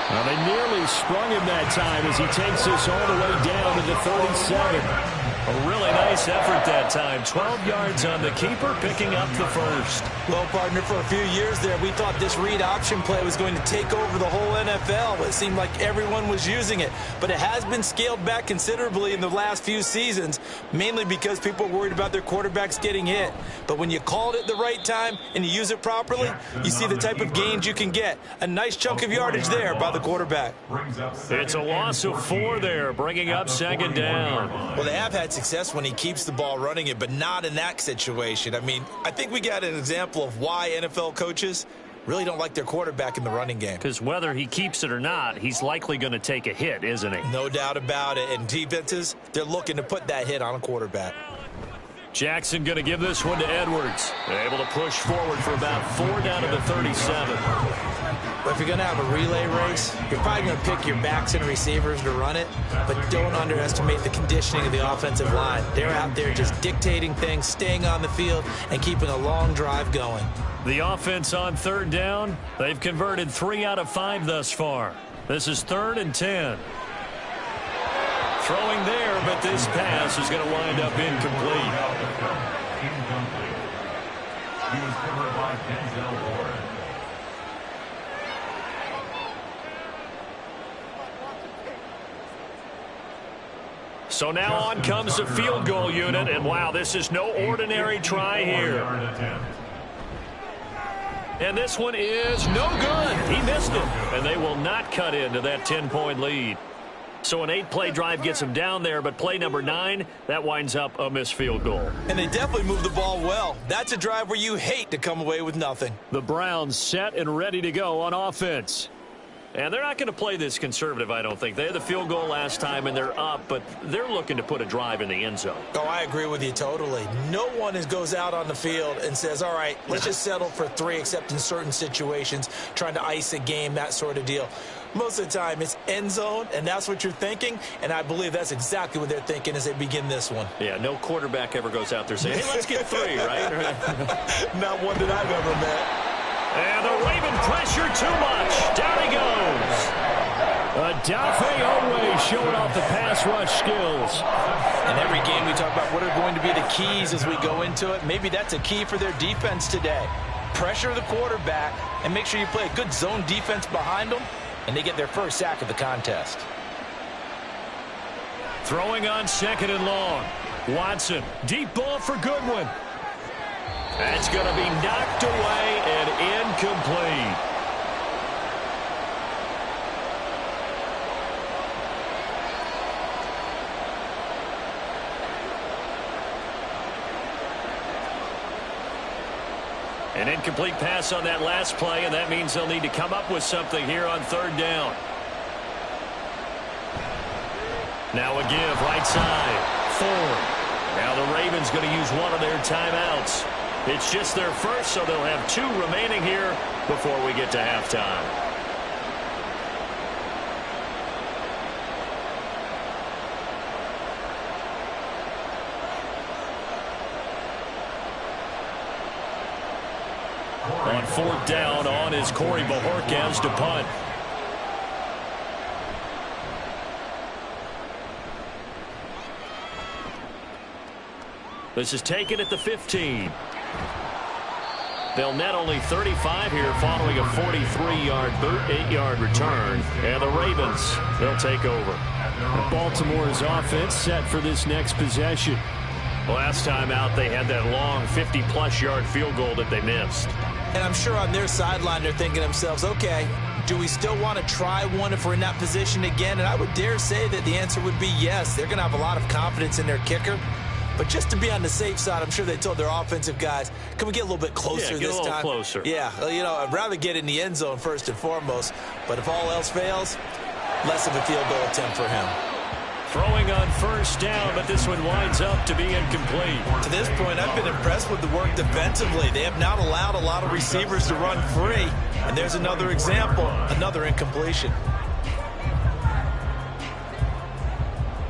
Well, they nearly sprung him that time as he takes this all the way down to the 37. A really nice effort that time. 12 yards on the keeper, picking up the first. Well, partner, for a few years there, we thought this read option play was going to take over the whole NFL. It seemed like everyone was using it. But it has been scaled back considerably in the last few seasons, mainly because people are worried about their quarterbacks getting hit. But when you call it at the right time and you use it properly, you see the type of gains you can get. A nice chunk of yardage there by the quarterback. It's a loss of 4 there, bringing up second down. Well, they have had success when he keeps the ball running it, but not in that situation. I mean, I think we got an example of why NFL coaches really don't like their quarterback in the running game. Because whether he keeps it or not, he's likely going to take a hit, isn't he? No doubt about it. And defenses, they're looking to put that hit on a quarterback. Jackson going to give this one to Edwards. They're able to push forward for about 4 down to the 37. But if you're going to have a relay race, you're probably going to pick your backs and receivers to run it, but don't underestimate the conditioning of the offensive line. They're out there just dictating things, staying on the field, and keeping a long drive going. The offense on third down, they've converted 3 out of 5 thus far. This is 3rd and 10. Throwing there, but this pass is going to wind up incomplete. He was covered by Denzel Ward. So now on comes the field goal unit, and wow, this is no ordinary try here. And this one is no good. He missed it, and they will not cut into that 10-point lead. So an 8-play drive gets him down there, but play number 9, that winds up a missed field goal. And they definitely moved the ball well. That's a drive where you hate to come away with nothing. The Browns set and ready to go on offense. And they're not going to play this conservative, I don't think. They had the field goal last time, and they're up, but they're looking to put a drive in the end zone. Oh, I agree with you totally. No one goes out on the field and says, all right, let's just settle for 3, except in certain situations, trying to ice a game, that sort of deal. Most of the time, it's end zone, and that's what you're thinking, and I believe that's exactly what they're thinking as they begin this one. Yeah, no quarterback ever goes out there saying, hey, let's get 3, right? Not one that I've ever met. And the Raven pressure too much. Down he goes. Adafe Owe showing off the pass rush skills. In every game we talk about what are going to be the keys as we go into it. Maybe that's a key for their defense today. Pressure the quarterback and make sure you play a good zone defense behind them, and they get their first sack of the contest. Throwing on 2nd and long. Watson, deep ball for Goodwin. That's going to be knocked away and incomplete. An incomplete pass on that last play, and that means they'll need to come up with something here on 3rd down. Now a give, right side. Ford. Now the Ravens going to use one of their timeouts. It's just their first, so they'll have 2 remaining here before we get to halftime. 4th down on is Corey Bajorquez to punt. This is taken at the 15. They'll net only 35 here following a 43-yard boot, 8-yard return. And the Ravens, they'll take over. Baltimore's offense set for this next possession. Last time out, they had that long 50-plus yard field goal that they missed. And I'm sure on their sideline they're thinking to themselves, okay, do we still want to try one if we're in that position again? And I would dare say that the answer would be yes. They're going to have a lot of confidence in their kicker. But just to be on the safe side, I'm sure they told their offensive guys, can we get a little bit closer this time? Closer. Yeah, you know, I'd rather get in the end zone first and foremost. But if all else fails, less of a field goal attempt for him. Throwing on 1st down, but this one winds up to be incomplete. To this point, I've been impressed with the work defensively. They have not allowed a lot of receivers to run free. And there's another example, another incompletion.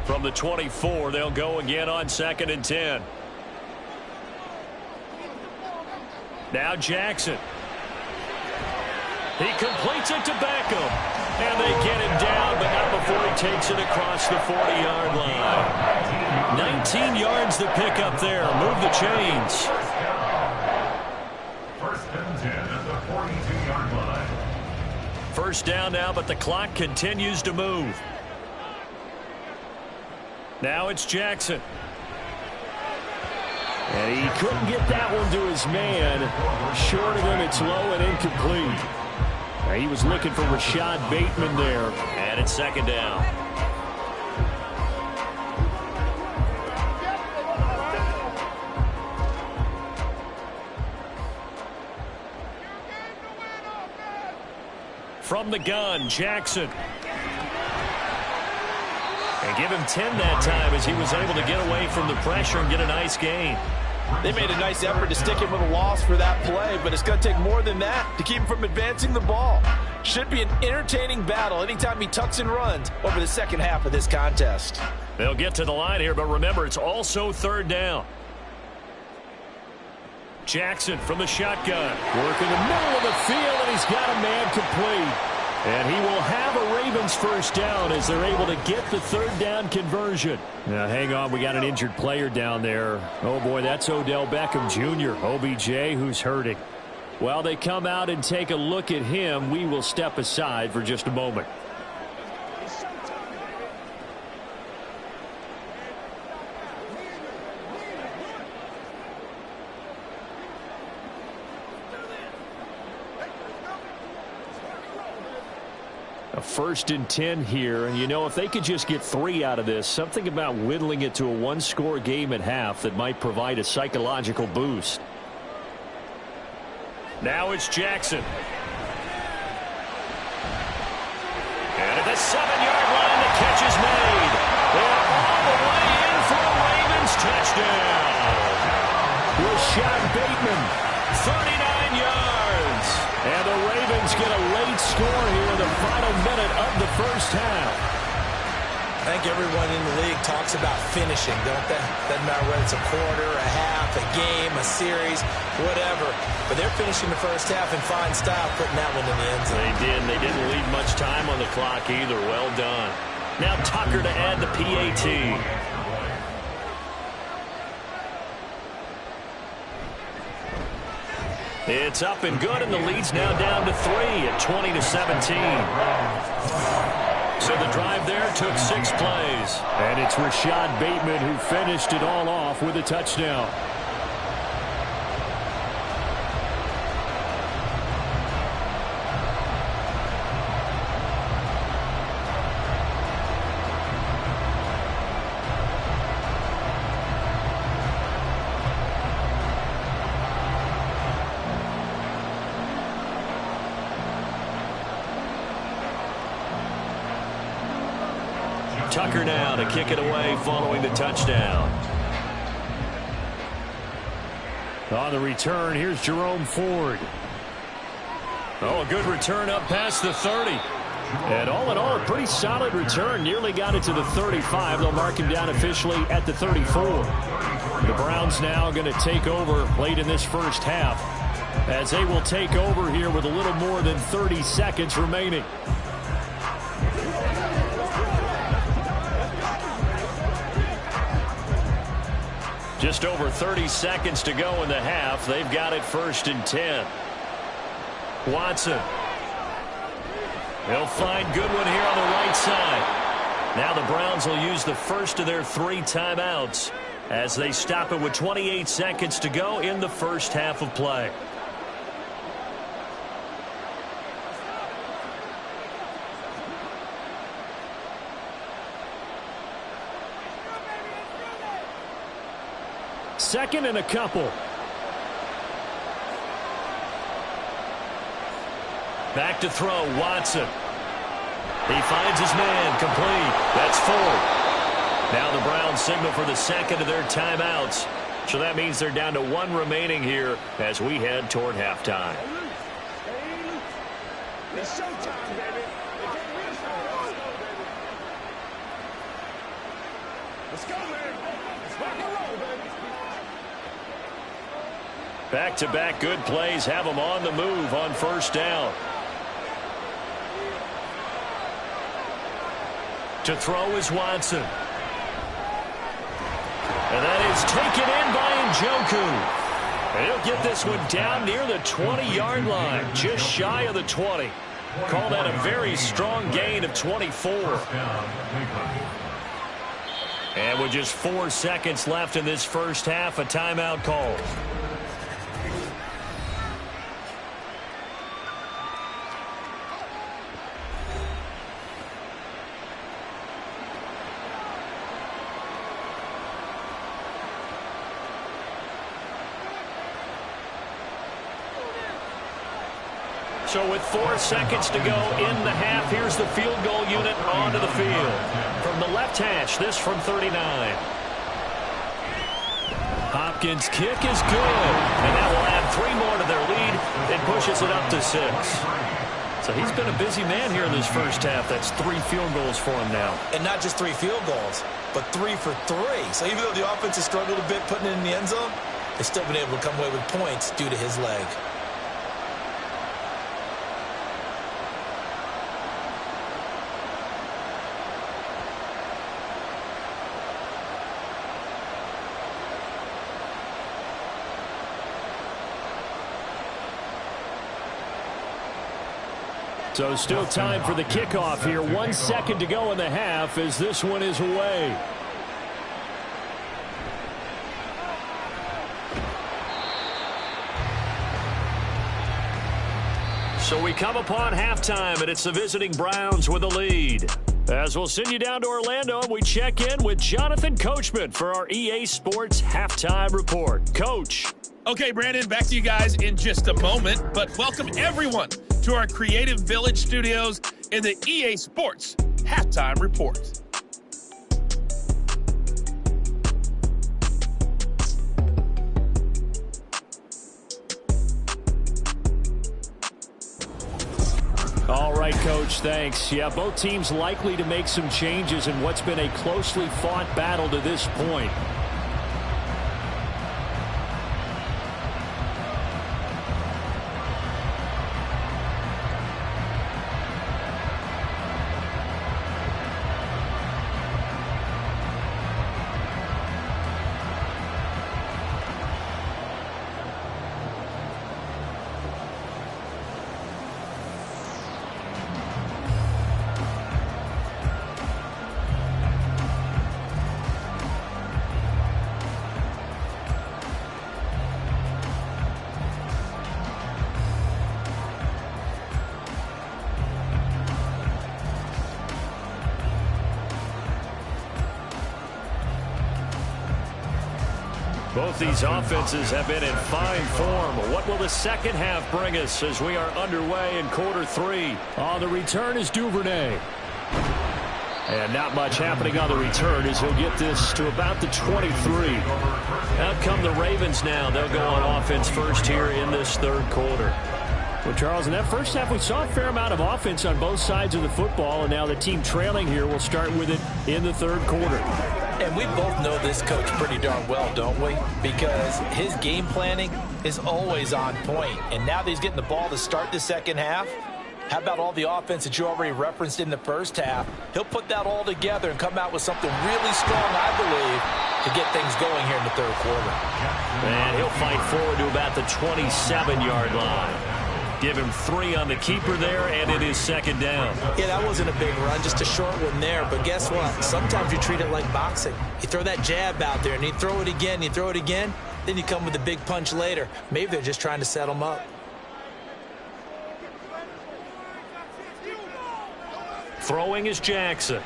From the 24, they'll go again on 2nd and 10. Now Jackson. He completes it to Beckham. And they get him down, but not before he takes it across the 40-yard line. 19 yards to pick up there. Move the chains. 1st and 10 at the 42-yard line. 1st down now, but the clock continues to move. Now it's Jackson. And he couldn't get that one to his man. Short of him, it's low and incomplete. He was looking for Rashad Bateman there. And it's 2nd down. From the gun, Jackson. And give him 10 that time as he was able to get away from the pressure and get a nice gain. They made a nice effort to stick him with a loss for that play, but it's going to take more than that to keep him from advancing the ball. Should be an entertaining battle anytime he tucks and runs over the second half of this contest. They'll get to the line here, but remember, it's also 3rd down. Jackson from the shotgun. Working the middle of the field, and he's got a man complete. And he will have a Ravens 1st down as they're able to get the 3rd down conversion. Now, hang on. We got an injured player down there. Oh, boy, that's Odell Beckham Jr., OBJ, who's hurting. While they come out and take a look at him, we will step aside for just a moment. A 1st and 10 here, and you know, if they could just get 3 out of this, something about whittling it to a 1-score game at half that might provide a psychological boost. Now it's Jackson. And at the 7-yard line, the catch is made. They're all the way in for a Ravens touchdown. Rashad Bateman, 39 yards. And the Ravens get a late score here in the final minute of the 1st half. I think everyone in the league talks about finishing, don't they? Doesn't matter whether it's a quarter, a half, a game, a series, whatever. But they're finishing the 1st half in fine style, putting that one in the end zone. They did. They didn't leave much time on the clock either. Well done. Now Tucker to add the PAT. It's up and good, and the lead's now down to 3 at 20-17. So the drive there took 6 plays. And it's Rashad Bateman who finished it all off with a touchdown. Tucker now to kick it away following the touchdown. On the return, here's Jerome Ford. Oh, a good return up past the 30. And all in all, a pretty solid return. Nearly got it to the 35. They'll mark him down officially at the 34. The Browns now going to take over late in this 1st half. as they will take over here with a little more than 30 seconds remaining. Just over 30 seconds to go in the half. They've got it 1st and 10. Watson. They'll find Goodwin here on the right side. Now the Browns will use the first of their 3 timeouts as they stop it with 28 seconds to go in the first half of play. Second and a couple. Back to throw, Watson. He finds his man, complete. That's full. Now the Browns signal for the second of their timeouts. So that means they're down to 1 remaining here as we head toward halftime. It's showtime, baby. Let's go, man. Let's rock and roll, baby. Back-to-back good plays have them on the move on 1st down. To throw is Watson. And that is taken in by Njoku. And he'll get this one down near the 20-yard line, just shy of the 20. Call that a very strong gain of 24. And with just 4 seconds left in this first half, a timeout call. So with 4 seconds to go in the half, here's the field goal unit onto the field. From the left hash, this from 39. Hopkins' kick is good. And that will add 3 more to their lead. It pushes it up to 6. So he's been a busy man here in this first half. That's 3 field goals for him now. And not just 3 field goals, but 3 for 3. So even though the offense has struggled a bit putting it in the end zone, they've still been able to come away with points due to his leg. So still time for the kickoff here. 1 second to go in the half as this one is away. So we come upon halftime, and it's the visiting Browns with a lead. As we'll send you down to Orlando, and we check in with Jonathan Coachman for our EA Sports Halftime Report. Coach. Okay, Brandon, back to you guys in just a moment, but welcome everyone to our Creative Village studios in the EA Sports Halftime Report. All right, Coach, thanks. Yeah, both teams likely to make some changes in what's been a closely fought battle to this point. Both these offenses have been in fine form. What will the second half bring us as we are underway in quarter 3? On the return is Duvernay. And not much happening on the return as he'll get this to about the 23. Out come the Ravens now. They'll go on offense first here in this third quarter. Well, Charles, in that first half, we saw a fair amount of offense on both sides of the football, and now the team trailing here will start with it in the third quarter. And And we both know this coach pretty darn well, don't we? Because his game planning is always on point. And now that he's getting the ball to start the second half, how about all the offense that you already referenced in the first half? He'll put that all together and come out with something really strong, I believe, to get things going here in the third quarter. And he'll fight forward to about the 27-yard line. Give him 3 on the keeper there, and it is second down. Yeah, that wasn't a big run, just a short one there. But guess what? Sometimes you treat it like boxing. You throw that jab out there, and you throw it again, you throw it again, then you come with a big punch later. Maybe they're just trying to set him up. Throwing is Jackson.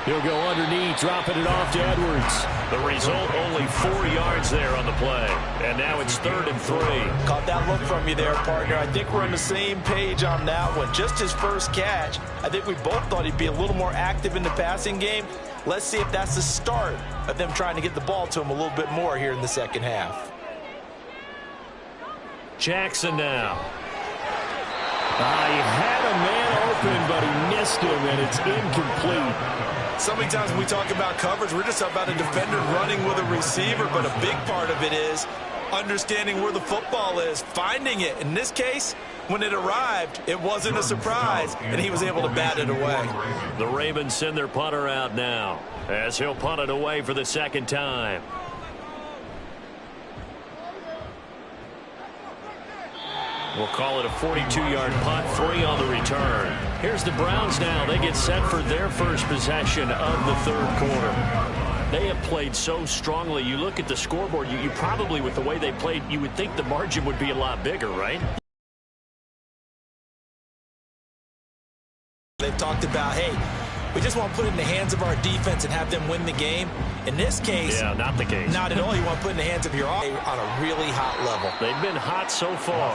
He'll go underneath, dropping it off to Edwards. The result, only 4 yards there on the play. And now it's 3rd and 3. Caught that look from you there, partner. I think we're on the same page on that one. Just his first catch. I think we both thought he'd be a little more active in the passing game. Let's see if that's the start of them trying to get the ball to him a little bit more here in the second half. Jackson now. He had a man open, but he missed him, and it's incomplete. So many times when we talk about coverage, we're just about a defender running with a receiver, but a big part of it is understanding where the football is, finding it. In this case, when it arrived, it wasn't a surprise, and he was able to bat it away. The Ravens send their punter out now, as he'll punt it away for the second time. We'll call it a 42-yard punt, 3 on the return. Here's the Browns now. They get set for their first possession of the third quarter. They have played so strongly. You look at the scoreboard, you probably, with the way they played, you would think the margin would be a lot bigger, right? They've talked about, hey, we just want to put it in the hands of our defense and have them win the game. In this case, yeah, not the case. Not at all. You want to put it in the hands of your offense on a really hot level. They've been hot so far.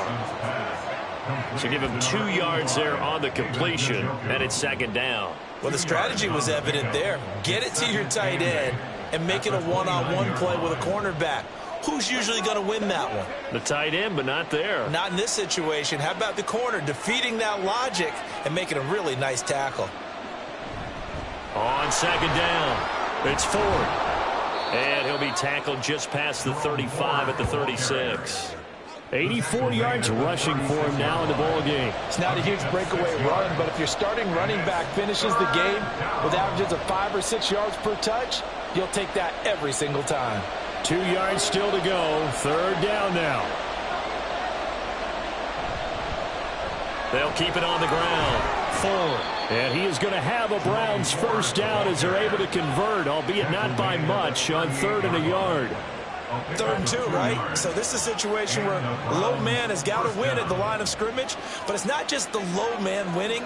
So give him 2 yards there on the completion, and it's second down. Well, the strategy was evident there. Get it to your tight end and make it a one-on-one play with a cornerback. Who's usually going to win that one? The tight end, but not there. Not in this situation. How about the corner defeating that logic and making a really nice tackle? On second down, it's Ford. And he'll be tackled just past the 35 at the 36. 84 yards rushing for him now in the ball game. It's not a huge breakaway run, but if your starting running back finishes the game with averages of 5 or 6 yards per touch, you'll take that every single time. 2 yards still to go. Third down now. They'll keep it on the ground. Ford. And he is going to have a Browns first down as they're able to convert, albeit not by much, on 3rd and a yard. 3rd and 2, right? So this is a situation where low man has got to win at the line of scrimmage, but it's not just the low man winning.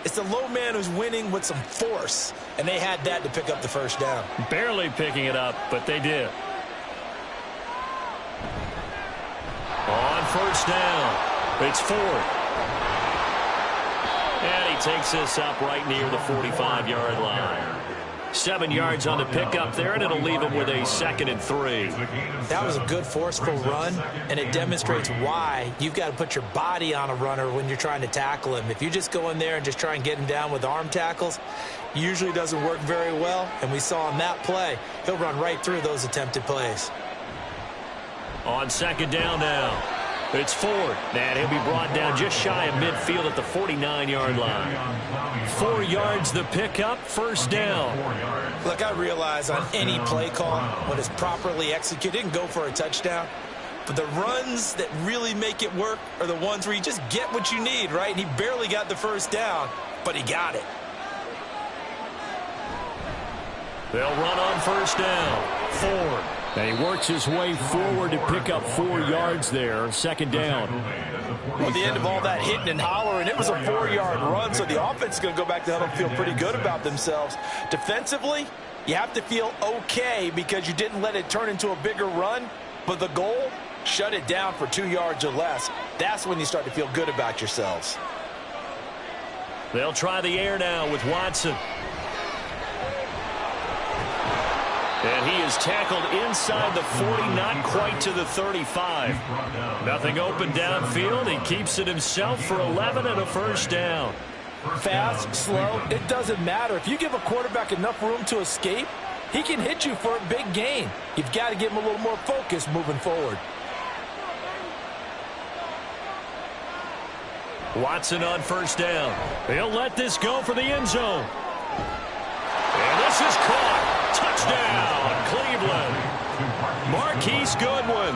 It's the low man who's winning with some force, and they had that to pick up the first down. Barely picking it up, but they did. On first down, it's Ford. And he takes this up right near the 45-yard line. 7 yards on the pickup there, and it'll leave him with a 2nd and 3. That was a good, forceful run, and it demonstrates why you've got to put your body on a runner when you're trying to tackle him. If you just go in there and just try and get him down with arm tackles, usually doesn't work very well, and we saw on that play, he'll run right through those attempted plays. On second down now, it's Ford. And he'll be brought down just shy of midfield at the 49-yard line. 4 yards the pickup, first down. Look, I realize on any play call, when it's properly executed, it can go for a touchdown. But the runs that really make it work are the ones where you just get what you need, right? And he barely got the first down, but he got it. They'll run on first down. Ford. And he works his way forward to pick up 4 yards there. Second down. Well, at the end of all that hitting and hollering, it was a 4-yard run, so the offense is going to go back to huddle and feel pretty good about themselves. Defensively, you have to feel okay because you didn't let it turn into a bigger run, but the goal, shut it down for 2 yards or less. That's when you start to feel good about yourselves. They'll try the air now with Watson. And he is tackled inside the 40, not quite to the 35. Nothing open downfield. He keeps it himself for 11 and a first down. fast, slow, it doesn't matter. If you give a quarterback enough room to escape, he can hit you for a big gain. You've got to give him a little more focus moving forward. Watson on first down. He'll let this go for the end zone. And this is caught. Touchdown, Cleveland. Marquise Goodwin,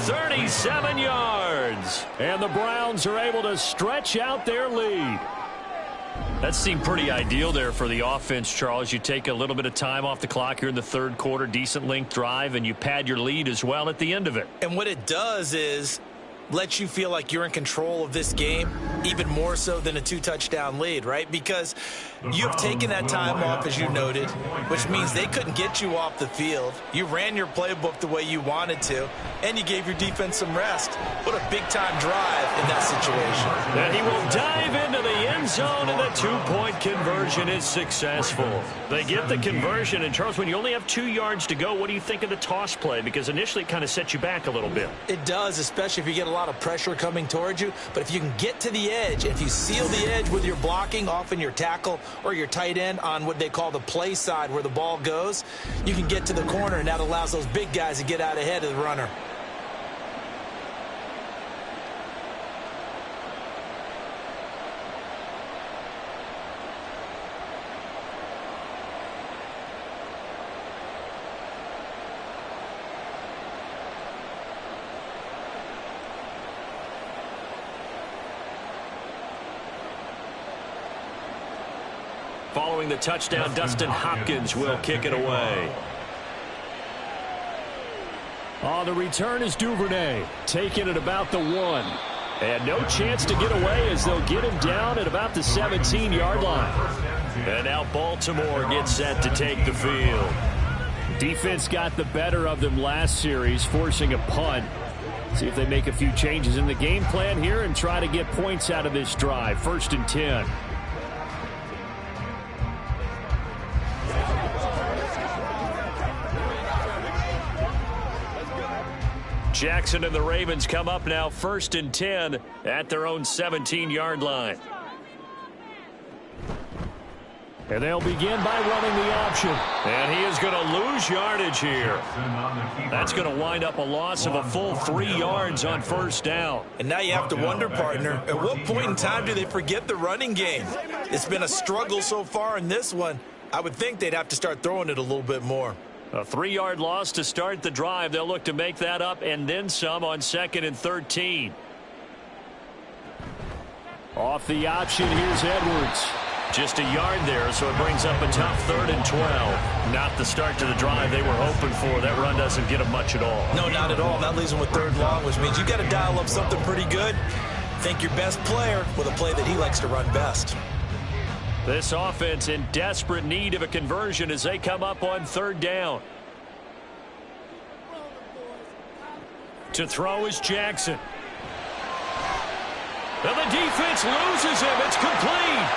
37 yards. And the Browns are able to stretch out their lead. That seemed pretty ideal there for the offense, Charles. You take a little bit of time off the clock here in the third quarter, decent length drive, and you pad your lead as well at the end of it. And what it does is let you feel like you're in control of this game, even more so than a 2-touchdown lead, right? Because you've taken that time off, as you noted, which means they couldn't get you off the field. You ran your playbook the way you wanted to, and you gave your defense some rest. What a big-time drive in that situation. And he will dive into the end zone, and the two-point conversion is successful. They get the conversion, and Charles, when you only have 2 yards to go, what do you think of the toss play? Because initially it kind of sets you back a little bit. It does, especially if you get a lot of pressure coming towards you. But if you can get to the edge, if you seal the edge with your blocking, often your tackle or your tight end on what they call the play side where the ball goes, you can get to the corner, and that allows those big guys to get out ahead of the runner. Following the touchdown, Dustin Hopkins will kick it away. On the return is Duvernay, taking it about the 1. And no chance to get away as they'll get him down at about the 17-yard line. And now Baltimore gets set to take the field. Defense got the better of them last series, forcing a punt. See if they make a few changes in the game plan here and try to get points out of this drive. 1st and 10. Jackson and the Ravens come up now 1st and 10 at their own 17-yard line. And they'll begin by running the option. And he is going to lose yardage here. That's going to wind up a loss of a full 3 yards on 1st down. And now you have to wonder, partner, at what point in time do they forget the running game? It's been a struggle so far in this one. I would think they'd have to start throwing it a little bit more. A 3-yard loss to start the drive. They'll look to make that up and then some on 2nd and 13. Off the option, here's Edwards. Just a yard there, so it brings up a tough 3rd and 12. Not the start to the drive they were hoping for. That run doesn't get them much at all. No, not at all. That leaves them with 3rd long, which means you got to dial up something pretty good. Think your best player with a play that he likes to run best. This offense in desperate need of a conversion as they come up on 3rd down. To throw is Jackson. And the defense loses him. It's complete.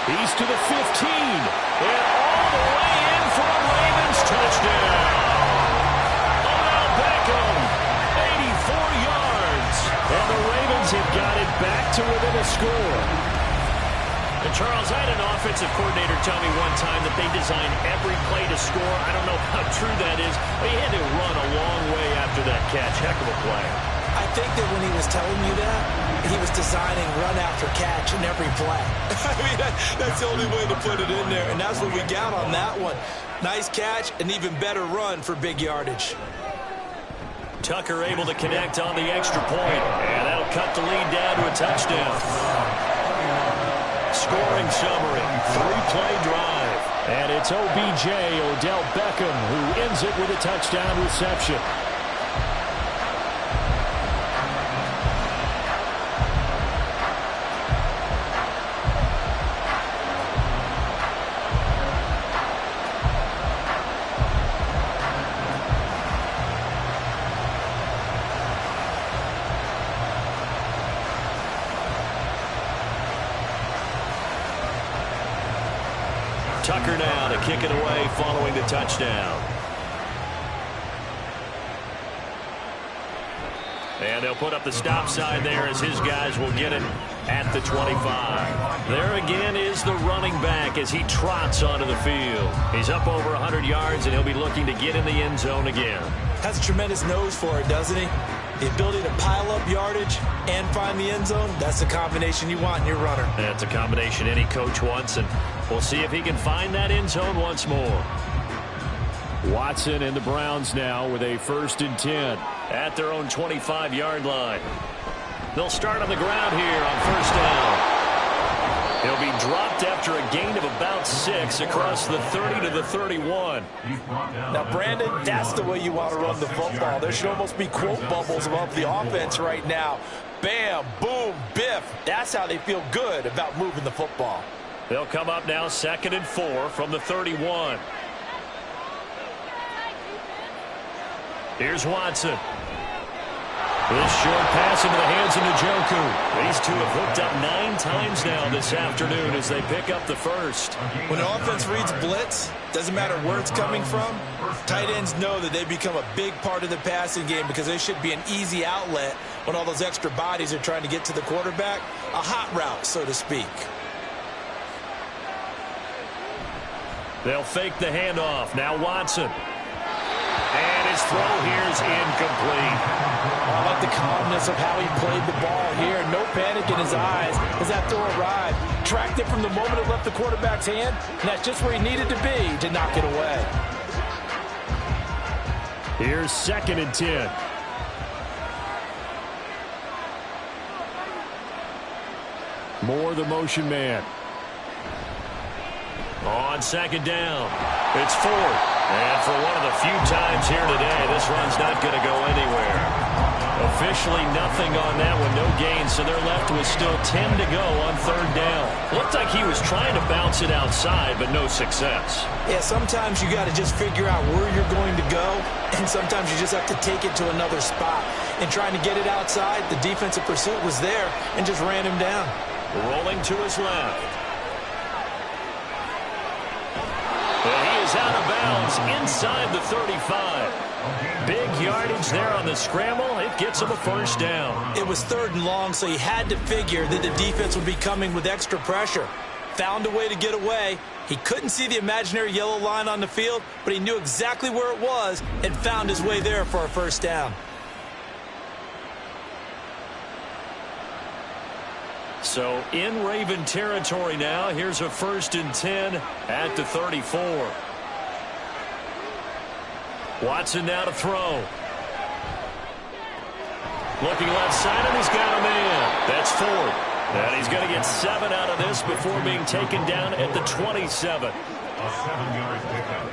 He's to the 15. And all the way in for a Ravens touchdown. Odell Beckham, 84 yards. And the Ravens have got it back to within a score. And Charles, I had an offensive coordinator tell me one time that they design every play to score. I don't know how true that is, but he had to run a long way after that catch. Heck of a play. I think that when he was telling you that, he was designing run after catch in every play. I mean, that's the only way to put it in there, and that's what we got on that one. Nice catch, an even better run for big yardage. Tucker able to connect on the extra point, and that'll cut the lead down to a touchdown. Scoring summary, 3-play drive. And it's OBJ, Odell Beckham, who ends it with a touchdown reception. Tucker now to kick it away following the touchdown. And they'll put up the stop sign there as his guys will get it at the 25. There again is the running back as he trots onto the field. He's up over 100 yards, and he'll be looking to get in the end zone again. Has a tremendous nose for it, doesn't he? The ability to pile up yardage and find the end zone, that's the combination you want in your runner. That's a combination any coach wants, and we'll see if he can find that end zone once more. Watson and the Browns now with a 1st and 10. At their own 25-yard line. They'll start on the ground here on 1st down. He'll be dropped after a gain of about 6 across the 30 to the 31. Now, Brandon, that's the way you want to run the football. There should almost be quote bubbles above the offense right now. Bam, boom, biff. That's how they feel good about moving the football. They'll come up now 2nd and 4 from the 31. Here's Watson. This short pass into the hands of Njoku. These two have hooked up 9 times now this afternoon as they pick up the first. When an offense reads blitz, doesn't matter where it's coming from, tight ends know that they become a big part of the passing game because they should be an easy outlet when all those extra bodies are trying to get to the quarterback. A hot route, so to speak. They'll fake the handoff. Now Watson. And his throw here is incomplete. I like the calmness of how he played the ball here. No panic in his eyes as that throw arrived. Tracked it from the moment it left the quarterback's hand, and that's just where he needed to be to knock it away. Here's 2nd and 10. Moore, the motion man. On 2nd down, it's 4th. And for one of the few times here today, this run's not going to go anywhere. Officially nothing on that one, no gain, so they're left with still 10 to go on 3rd down. Looked like he was trying to bounce it outside, but no success. Yeah, sometimes you got to just figure out where you're going to go, and sometimes you just have to take it to another spot. And trying to get it outside, the defensive pursuit was there and just ran him down. Rolling to his left. And he is out of bounds inside the 35. Big yardage there on the scramble. It gets him a 1st down. It was 3rd and long, so he had to figure that the defense would be coming with extra pressure. Found a way to get away. He couldn't see the imaginary yellow line on the field, but he knew exactly where it was and found his way there for a 1st down. So in Raven territory now. Here's a 1st and 10 at the 34. Watson now to throw. Looking left side, and he's got a man. That's 4th. And he's going to get 7 out of this before being taken down at the 27. A 7-yard pickup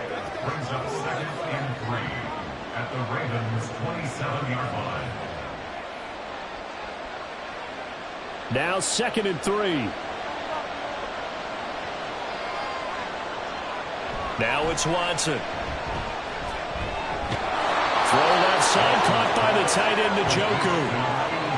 brings up 2nd and 3 at the Ravens' 27-yard line. Now 2nd and 3. Now it's Watson. Throw left side, caught by the tight end Njoku.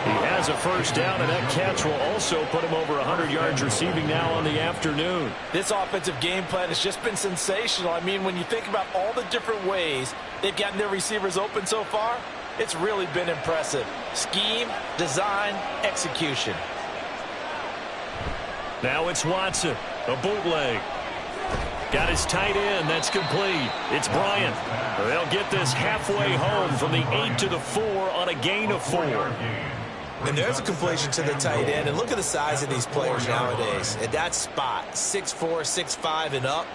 He has a 1st down, and that catch will also put him over 100 yards receiving now on the afternoon. This offensive game plan has just been sensational. I mean, when you think about all the different ways they've gotten their receivers open so far, it's really been impressive. Scheme, design, execution. Now it's Watson, a bootleg. Got his tight end, that's complete. It's Bryant. They'll get this halfway home from the 8 to the 4 on a gain of 4. And there's a completion to the tight end. And look at the size of these players nowadays. At that spot, 6'4", 6'5", and up.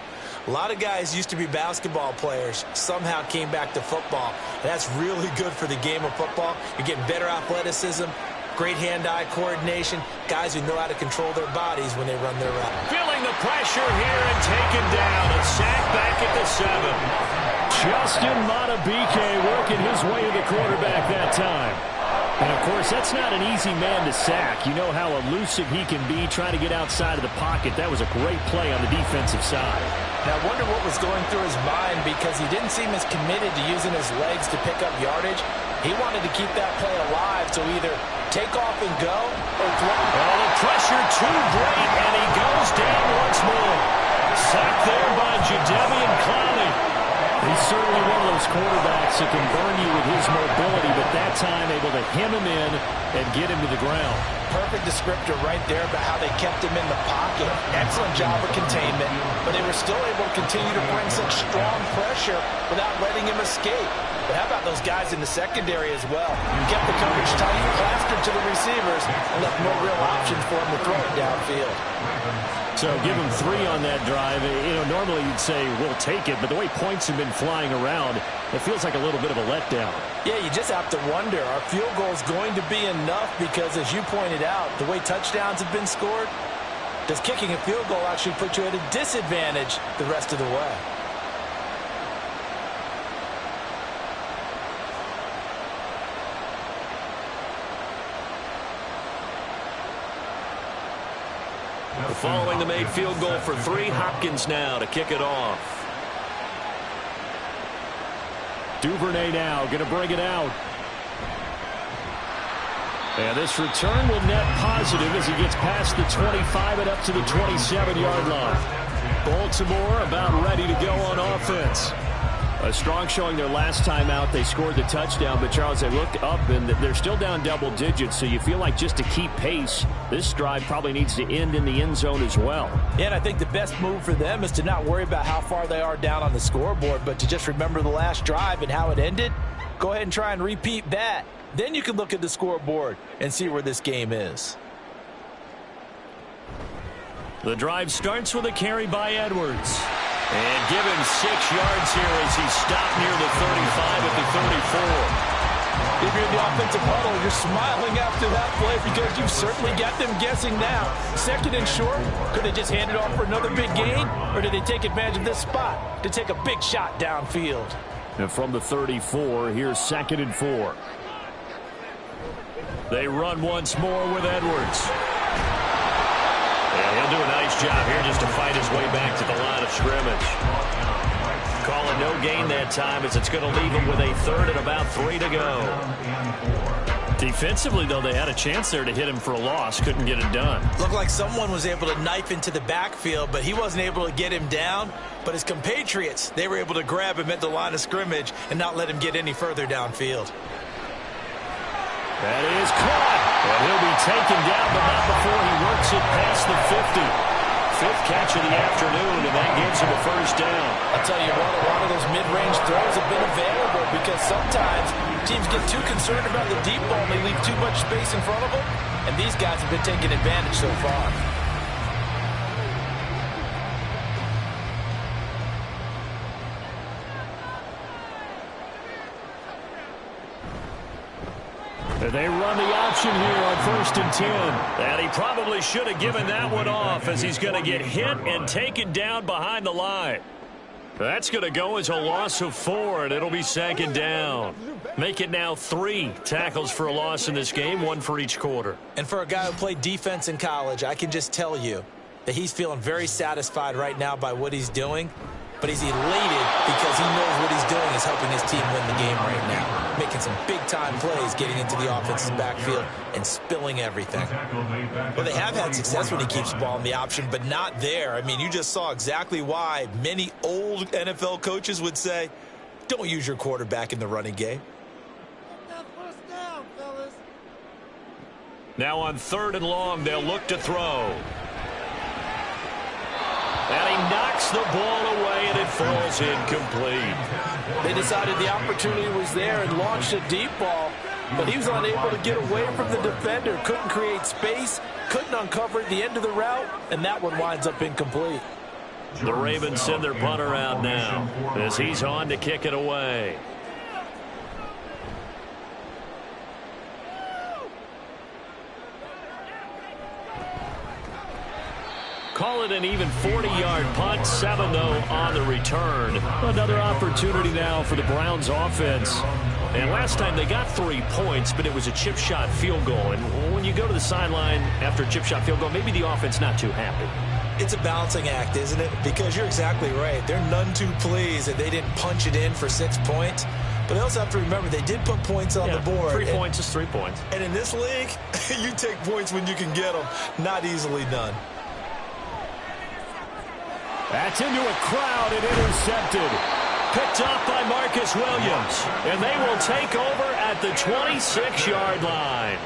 A lot of guys used to be basketball players, somehow came back to football. And that's really good for the game of football. You're getting better athleticism, great hand-eye coordination, guys who know how to control their bodies when they run their route. Feeling the pressure here and taken down. A sack back at the 7. Justin Matabike working his way to the quarterback that time. And, of course, that's not an easy man to sack. You know how elusive he can be trying to get outside of the pocket. That was a great play on the defensive side. Now, I wonder what was going through his mind because he didn't seem as committed to using his legs to pick up yardage. He wanted to keep that play alive to either take off and go or throw. Well, the pressure too great, and he goes down once more. Sacked there by Jadeveon Clowney. He's certainly one of those quarterbacks that can burn you with his mobility, but that time able to hem him in and get him to the ground. Perfect descriptor right there about how they kept him in the pocket. Excellent job of containment, but they were still able to continue to bring such strong pressure without letting him escape. But how about those guys in the secondary as well? Kept the coverage tight, plastered to the receivers, and left no real options for him to throw it downfield. So give him 3 on that drive. Normally you'd say, we'll take it, but the way points have been flying around, it feels like a little bit of a letdown. Yeah, you just have to wonder, are field goals going to be enough? Because as you pointed out, the way touchdowns have been scored, does kicking a field goal actually put you at a disadvantage the rest of the way? Following the made field goal for 3, Hopkins now to kick it off. Duvernay now going to bring it out. And this return will net positive as he gets past the 25 and up to the 27-yard line. Baltimore about ready to go on offense. A strong showing their last time out. They scored the touchdown, but Charles, they look up and they're still down double digits, so you feel like just to keep pace, this drive probably needs to end in the end zone as well. Yeah, and I think the best move for them is to not worry about how far they are down on the scoreboard, but to just remember the last drive and how it ended. Go ahead and try and repeat that. Then you can look at the scoreboard and see where this game is. The drive starts with a carry by Edwards. And give him 6 yards here as he stopped near the 35 at the 34. If you're in the offensive huddle, you're smiling after that play because you've certainly got them guessing now. 2nd and short, could they just hand it off for another big gain? Or did they take advantage of this spot to take a big shot downfield? And from the 34, here's 2nd and 4. They run once more with Edwards. And he'll do a nice job here just to fight his way back to the line of scrimmage. Calling no gain that time as it's going to leave him with a 3rd and about 3 to go. Defensively, though, they had a chance there to hit him for a loss. Couldn't get it done. Looked like someone was able to knife into the backfield, but he wasn't able to get him down. But his compatriots, they were able to grab him at the line of scrimmage and not let him get any further downfield. That is caught. And he'll be taken down, but not before he works it past the 50. 5th catch of the afternoon, and that gives him a 1st down. I'll tell you what, a lot of those mid-range throws have been available because sometimes teams get too concerned about the deep ball and they leave too much space in front of them, and these guys have been taking advantage so far. They run the option here on 1st and 10. And he probably should have given that one off as he's going to get hit and taken down behind the line. That's going to go as a loss of 4, and it'll be 2nd down. Make it now 3 tackles for a loss in this game, 1 for each quarter. And for a guy who played defense in college, I can just tell you that he's feeling very satisfied right now by what he's doing. But he's elated because he knows what he's doing is helping his team win the game right now. Making some big-time plays, getting into the offense's backfield and spilling everything. Well, they have had success when he keeps the ball in the option, but not there. I mean, you just saw exactly why many old NFL coaches would say, don't use your quarterback in the running game. Now on 3rd and long, they'll look to throw. And he knocks the ball away, and it falls incomplete. They decided the opportunity was there and launched a deep ball, but he was unable to get away from the defender. Couldn't create space, couldn't uncover at the end of the route, and that one winds up incomplete. The Ravens send their punter out now as he's on to kick it away. Call it an even 40-yard punt, 7 though on the return. Another opportunity now for the Browns offense. And last time they got 3 points, but it was a chip shot field goal. And when you go to the sideline after a chip shot field goal, maybe the offense not too happy. It's a balancing act, isn't it? Because you're exactly right. They're none too pleased that they didn't punch it in for 6 points. But they also have to remember they did put points on the board. 3 points is 3 points. And in this league, you take points when you can get them. Not easily done. That's into a crowd and intercepted. picked off by Marcus Williams. And they will take over at the 26-yard line.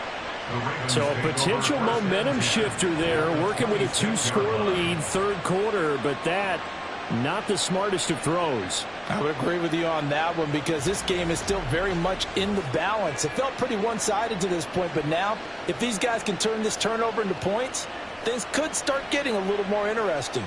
So a potential momentum shifter there, working with a 2-score lead, third quarter, but that, not the smartest of throws. I would agree with you on that one because this game is still very much in the balance. It felt pretty one-sided to this point, but now if these guys can turn this turnover into points, things could start getting a little more interesting.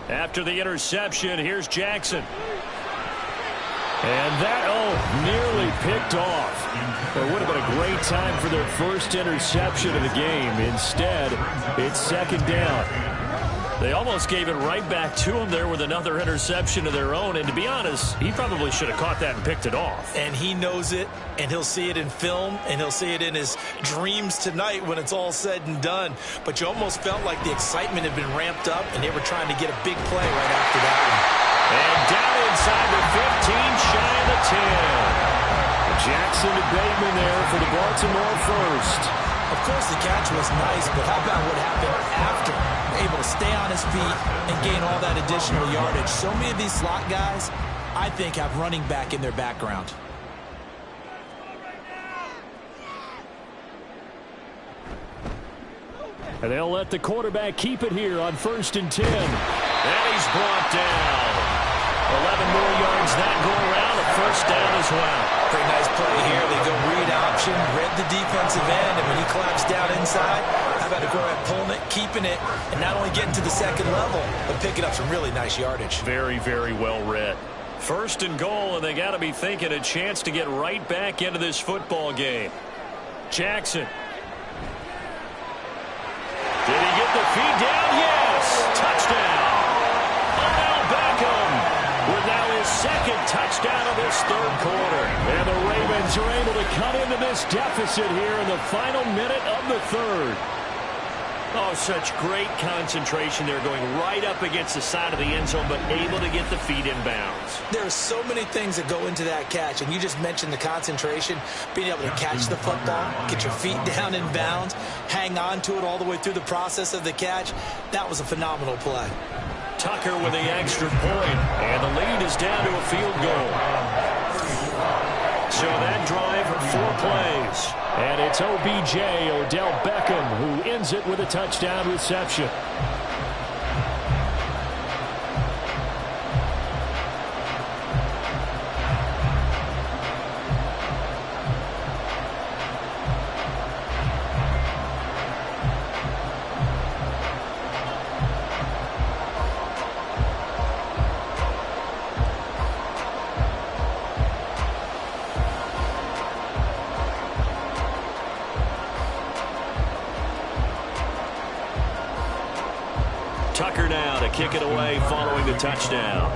After the interception, here's Jackson. And that, nearly picked off. It would have been a great time for their first interception of the game. Instead, it's second down. They almost gave it right back to him there with another interception of their own. And to be honest, he probably should have caught that and picked it off. And he knows it, and he'll see it in film, and he'll see it in his dreams tonight when it's all said and done. But you almost felt like the excitement had been ramped up, and they were trying to get a big play right after that one. And down inside the 15, shy of the 10. Jackson to Bateman there for the Baltimore first. Of course, the catch was nice, but how about what happened after? Able to stay on his feet and gain all that additional yardage. So many of these slot guys, I think, have running back in their background. And they'll let the quarterback keep it here on 1st and 10. And he's brought down. 11 more yards that go around, a first down as well. Pretty nice play here. They go read option, read the defensive end, and when he collapsed down inside, how about the quarterback pulling it, keeping it, and not only getting to the second level, but picking up some really nice yardage. Very, very well read. First and goal, and they got to be thinking a chance to get right back into this football game. Jackson. Did he get the feed down? Yes! Touchdown! Odell Beckham with now his second touchdown of this third quarter. And the Ravens are able to cut into this deficit here in the final minute of the third. Oh, such great concentration there, going right up against the side of the end zone, but able to get the feet in bounds. There are so many things that go into that catch, and you just mentioned the concentration, being able to catch the football, get your feet down in bounds, hang on to it all the way through the process of the catch. That was a phenomenal play. Tucker with the extra point, and the lead is down to a field goal. So that drive, 4 plays. And it's OBJ, Odell Beckham, who ends it with a touchdown reception. Tucker now to kick it away following the touchdown.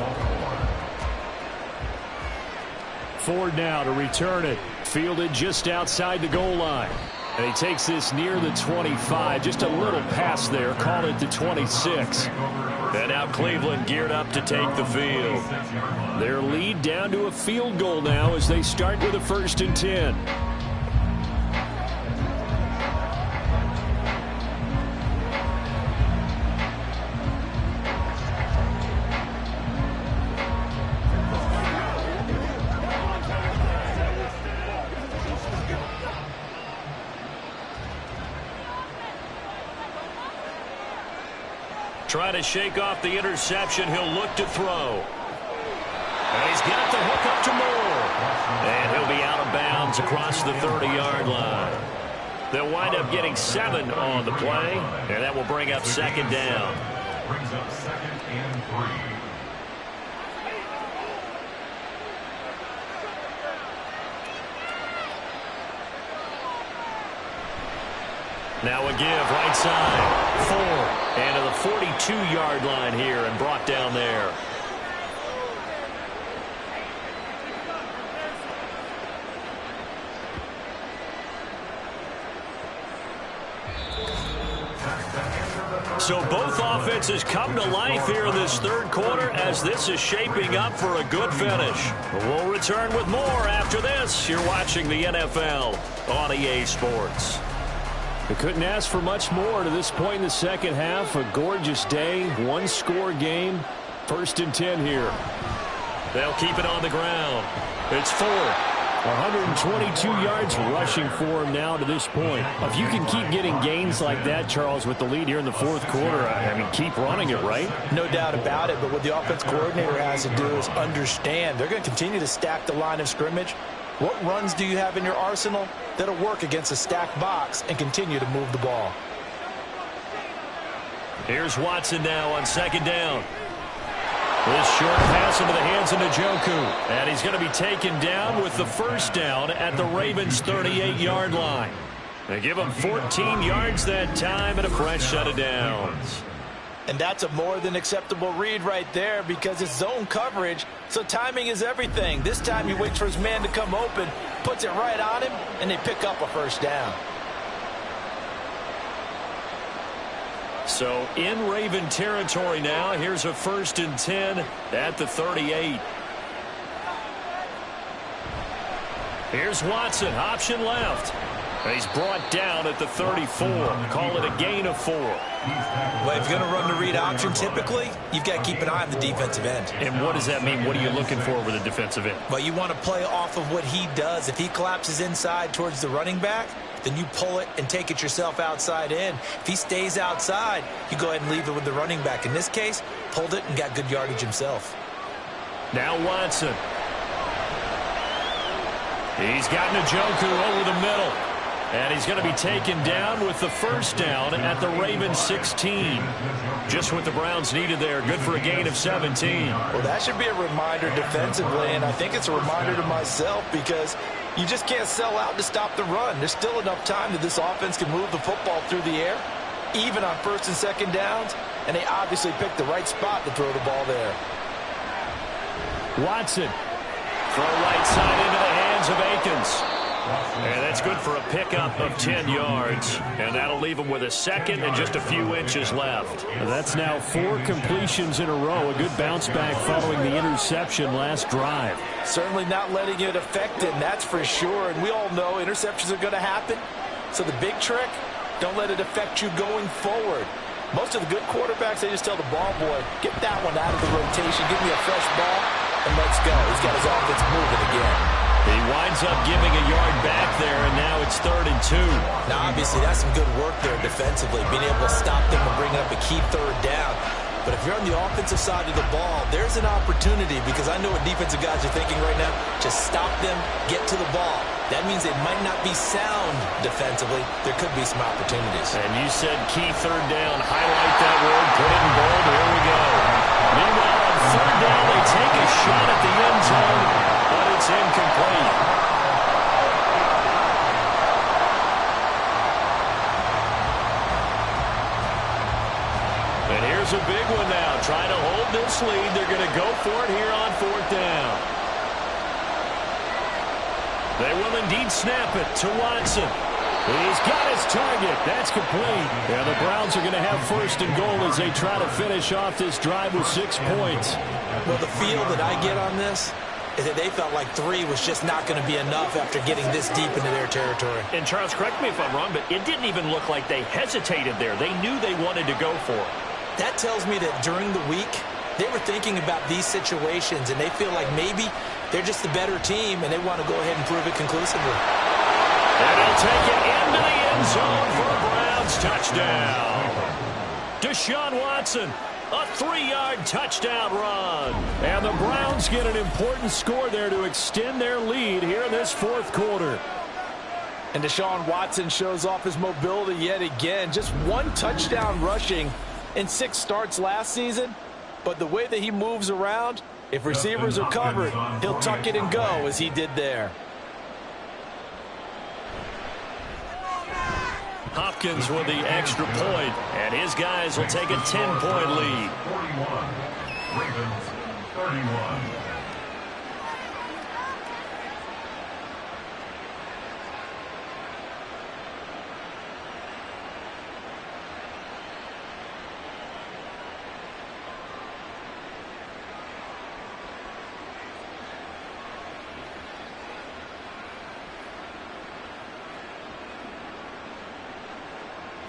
Ford now to return it. Fielded just outside the goal line. And he takes this near the 25. Just a little pass there. Call it the 26. And now Cleveland geared up to take the field. Their lead down to a field goal now as they start with a 1st and 10. Try to shake off the interception. He'll look to throw. And he's got the hook up to Moore. And he'll be out of bounds across the 30-yard line. They'll wind up getting 7 on the play, and that will bring up second down. Brings up 2nd and 3. Now a give, right side, 4. And to the 42-yard line here and brought down there. So both offenses come to life here in this third quarter as this is shaping up for a good finish. We'll return with more after this. You're watching the NFL on EA Sports. They couldn't ask for much more to this point in the second half. A gorgeous day, one-score game. 1st and 10 here. They'll keep it on the ground. It's 4. 122 yards rushing for him now to this point. If you can keep getting gains like that, Charles, with the lead here in the fourth quarter, I mean, keep running it, right? No doubt about it, but what the offense coordinator has to do is understand they're going to continue to stack the line of scrimmage. What runs do you have in your arsenal that'll work against a stacked box and continue to move the ball? Here's Watson now on 2nd down. This short pass into the hands of Njoku. And he's going to be taken down with the 1st down at the Ravens' 38-yard line. They give him 14 yards that time and a fresh set of downs. And that's a more than acceptable read right there because it's zone coverage, so timing is everything. This time he waits for his man to come open, puts it right on him, and they pick up a 1st down. So in Raven territory now, here's a 1st and 10 at the 38. Here's Watson, option left. And he's brought down at the 34. Call it a gain of 4. Well, if you're going to run the read option, typically, you've got to keep an eye on the defensive end. And what does that mean? What are you looking for with a defensive end? Well, you want to play off of what he does. If he collapses inside towards the running back, then you pull it and take it yourself outside in. If he stays outside, you go ahead and leave it with the running back. In this case, pulled it and got good yardage himself. Now Watson. He's got Njoku over the middle. And he's going to be taken down with the 1st down at the Ravens 16. Just what the Browns needed there. Good for a gain of 17. Well, that should be a reminder defensively, and I think it's a reminder to myself because you just can't sell out to stop the run. There's still enough time that this offense can move the football through the air, even on 1st and 2nd downs, and they obviously picked the right spot to throw the ball there. Watson. Throw right side into the hands of Akins. And that's good for a pickup of 10 yards. And that'll leave him with a 2nd and just a few inches left. That's now 4 completions in a row. A good bounce back following the interception last drive. Certainly not letting it affect him, that's for sure. And we all know interceptions are going to happen. So the big trick, don't let it affect you going forward. Most of the good quarterbacks, they just tell the ball boy, get that one out of the rotation, give me a fresh ball, and let's go. He's got his offense moving again. He winds up giving a yard back there, and now it's 3rd and 2. Now, obviously, that's some good work there defensively, being able to stop them and bringing up a key 3rd down. But if you're on the offensive side of the ball, there's an opportunity because I know what defensive guys are thinking right now. Just stop them, get to the ball. That means they might not be sound defensively. There could be some opportunities. And you said key 3rd down. Highlight that word, put it in bold. Here we go. Meanwhile, on 3rd down, they take a shot at the end zone, but it's incomplete. And here's a big one now. Trying to hold this lead. They're going to go for it here on 4th down. They will indeed snap it to Watson. He's got his target. That's complete. Yeah, the Browns are going to have 1st and goal as they try to finish off this drive with 6 points. Well, the feel that I get on this is that they felt like 3 was just not going to be enough after getting this deep into their territory. And Charles, correct me if I'm wrong, but it didn't even look like they hesitated there. They knew they wanted to go for it. That tells me that during the week, they were thinking about these situations, and they feel like maybe they're just the better team, and they want to go ahead and prove it conclusively. And they'll take it into the end zone for a Browns touchdown. Deshaun Watson, a 3-yard touchdown run. And the Browns get an important score there to extend their lead here in this 4th quarter. And Deshaun Watson shows off his mobility yet again. Just 1 touchdown rushing in 6 starts last season. But the way that he moves around, if receivers are covered, he'll tuck it and go as he did there. Hopkins with the extra point, and his guys will take a 10-point lead. 41, Ravens 31.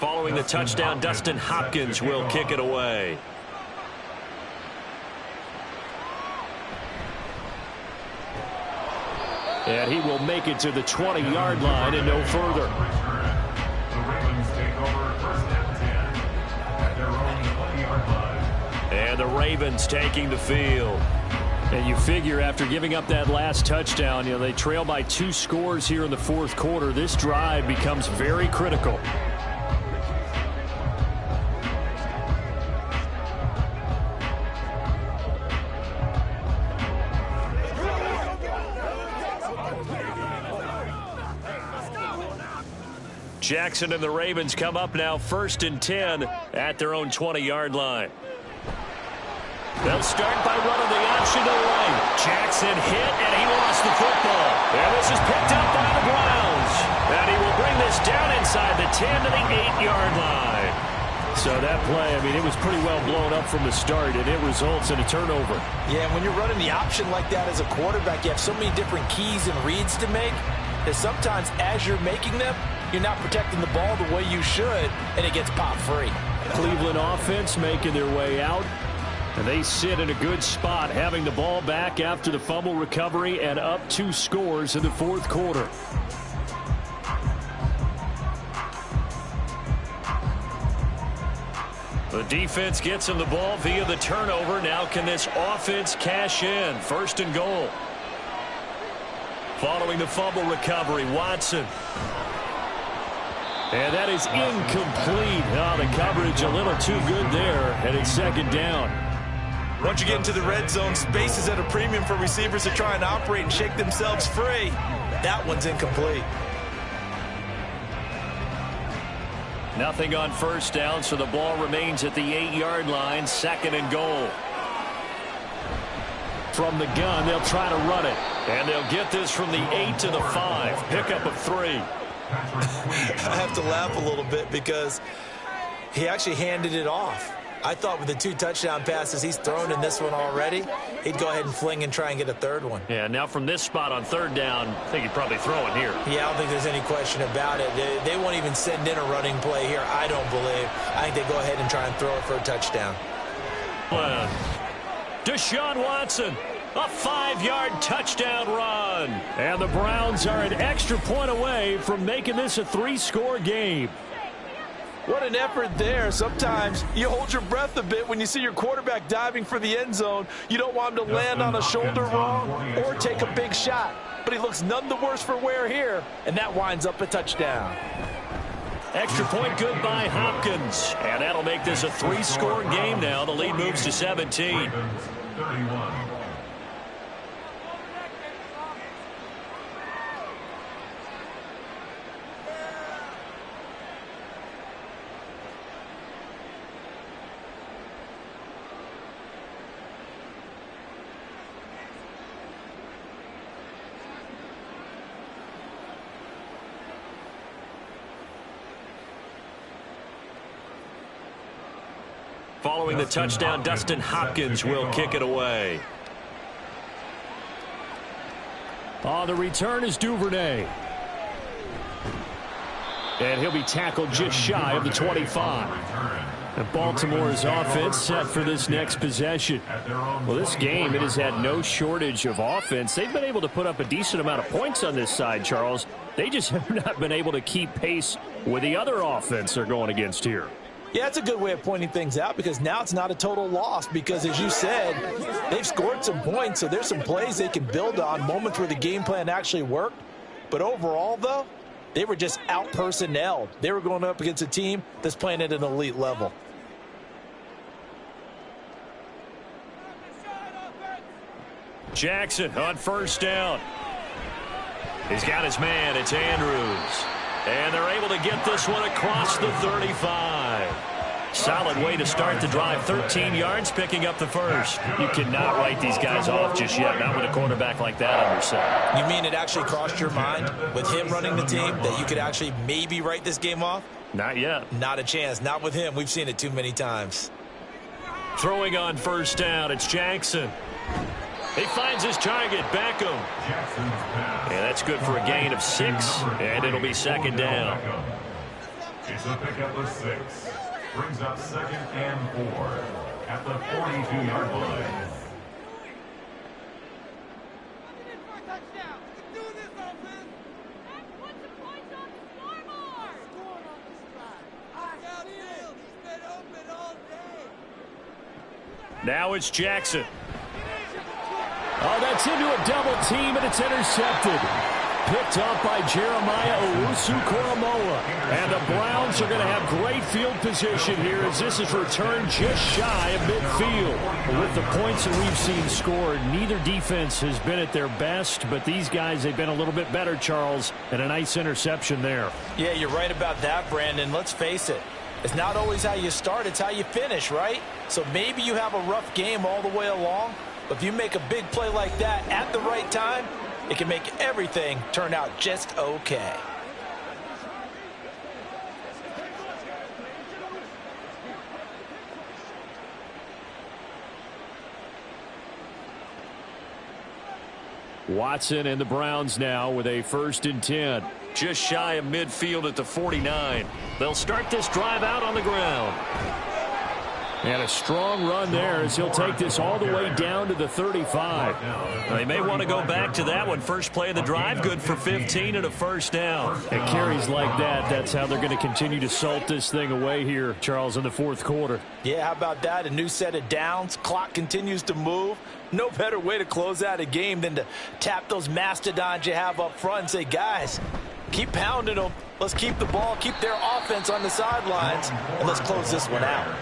Following the touchdown, Dustin Hopkins will kick it away. And he will make it to the 20-yard line and no further. The Ravens take over first and 10 at their own 20-yard line. And the Ravens taking the field. And you figure after giving up that last touchdown, they trail by 2 scores here in the fourth quarter. This drive becomes very critical. Jackson and the Ravens come up now first and 10 at their own 20-yard line. They'll start by running the option to the right. Jackson hit, and he lost the football. And this is picked up by the Browns. And he will bring this down inside the 10 to the 8-yard line. So that play, it was pretty well blown up from the start, and it results in a turnover. Yeah, and when you're running the option like that as a quarterback, you have so many different keys and reads to make that sometimes as you're making them, you're not protecting the ball the way you should, and it gets popped free. Cleveland offense making their way out. And they sit in a good spot, having the ball back after the fumble recovery and up 2 scores in the fourth quarter. The defense gets him the ball via the turnover. Now can this offense cash in? First and goal. Following the fumble recovery, Watson. And that is incomplete. Oh, the coverage a little too good there, and it's second down. Once you get into the red zone, space is at a premium for receivers to try and operate and shake themselves free. That one's incomplete. Nothing on first down, so the ball remains at the 8-yard line, second and goal. From the gun, they'll try to run it. And they'll get this from the 8 to the 5. Pickup of 3. I have to laugh a little bit because he actually handed it off. I thought with the 2 touchdown passes he's thrown in this one already, he'd go ahead and fling and try and get a third one. Yeah, now from this spot on third down, I think he'd probably throw it here. Yeah, I don't think there's any question about it. They won't even send in a running play here, I don't believe. I think they go ahead and try and throw it for a touchdown. Deshaun Watson, a 5-yard touchdown run. And the Browns are an extra point away from making this a 3-score game. What an effort there. Sometimes you hold your breath a bit when you see your quarterback diving for the end zone. You don't want him to land on a shoulder wrong or take a big shot. But he looks none the worse for wear here, and that winds up a touchdown. Extra point good by Hopkins. And that'll make this a 3-score game now. The lead moves to 17. 31. Following the touchdown, Dustin Hopkins will kick it away. On the return is Duvernay. And he'll be tackled just shy of the 25. And Baltimore's offense set for this next possession. Well, this game, it has had no shortage of offense. They've been able to put up a decent amount of points on this side, Charles. They just have not been able to keep pace with the other offense they're going against here. Yeah, that's a good way of pointing things out because now it's not a total loss because, as you said, they've scored some points, so there's some plays they can build on, moments where the game plan actually worked. But overall, though, they were just out-personnelled. They were going up against a team that's playing at an elite level. Jackson on first down. He's got his man. It's Andrews. And they're able to get this one across the 35. Solid way to start the drive. 13 yards, picking up the first. You cannot write these guys off just yet, not with a quarterback like that on your side. You mean it actually crossed your mind with him running the team that you could actually maybe write this game off? Not yet. Not a chance. Not with him. We've seen it too many times. Throwing on first down, it's Jackson. He finds his target, Beckham. And that's good for a gain of 6, and it'll be second down. It's a pickup of 6. Brings up 2nd and 4 at the 42-yard line. Now it's Jackson. Oh, that's into a double team, and it's intercepted. Picked up by Jeremiah Owusu-Koramoah. And the Browns are going to have great field position here as this is returned just shy of midfield. With the points that we've seen scored, neither defense has been at their best, but these guys, they've been a little bit better, Charles, and a nice interception there. Yeah, you're right about that, Brandon. Let's face it. It's not always how you start, it's how you finish, right? So maybe you have a rough game all the way along, but if you make a big play like that at the right time, it can make everything turn out just okay. Watson and the Browns now with a 1st and 10. Just shy of midfield at the 49. They'll start this drive out on the ground. And a strong run there as he'll take this all the way down to the 35. They may want to go back to that one. First play of the drive, good for 15 and a 1st down. And carries like that, that's how they're going to continue to salt this thing away here, Charles, in the 4th quarter. Yeah, how about that? A new set of downs. Clock continues to move. No better way to close out a game than to tap those mastodons you have up front and say, guys, keep pounding them. Let's keep the ball, keep their offense on the sidelines, and let's close this one out.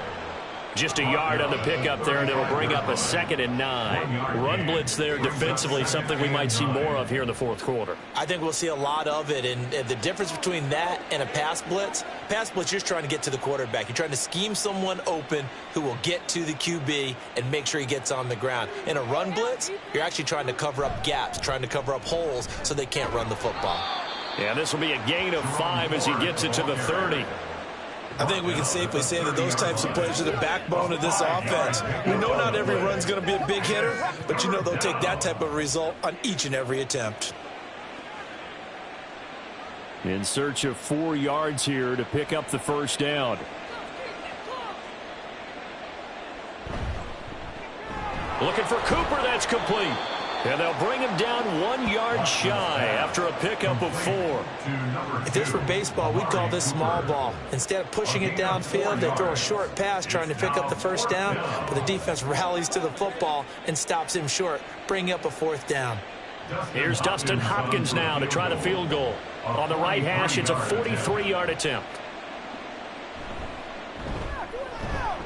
Just a yard on the pickup there, and it'll bring up a 2nd and 9. Run blitz there defensively, something we might see more of here in the 4th quarter. I think we'll see a lot of it, and the difference between that and a pass blitz, you're just trying to get to the quarterback. You're trying to scheme someone open who will get to the QB and make sure he gets on the ground. In a run blitz, you're actually trying to cover up gaps, trying to cover up holes so they can't run the football. Yeah, this will be a gain of 5 as he gets it to the 30. I think we can safely say that those types of plays are the backbone of this offense. We know not every run's going to be a big hitter, but you know they'll take that type of result on each and every attempt. In search of 4 yards here to pick up the 1st down. Looking for Cooper, that's complete. And they'll bring him down 1 yard shy after a pickup of 4. If this were baseball, we'd call this small ball. Instead of pushing it downfield, they throw a short pass trying to pick up the 1st down, but the defense rallies to the football and stops him short, bringing up a 4th down. Here's Dustin Hopkins now to try the field goal. On the right hash, it's a 43-yard attempt.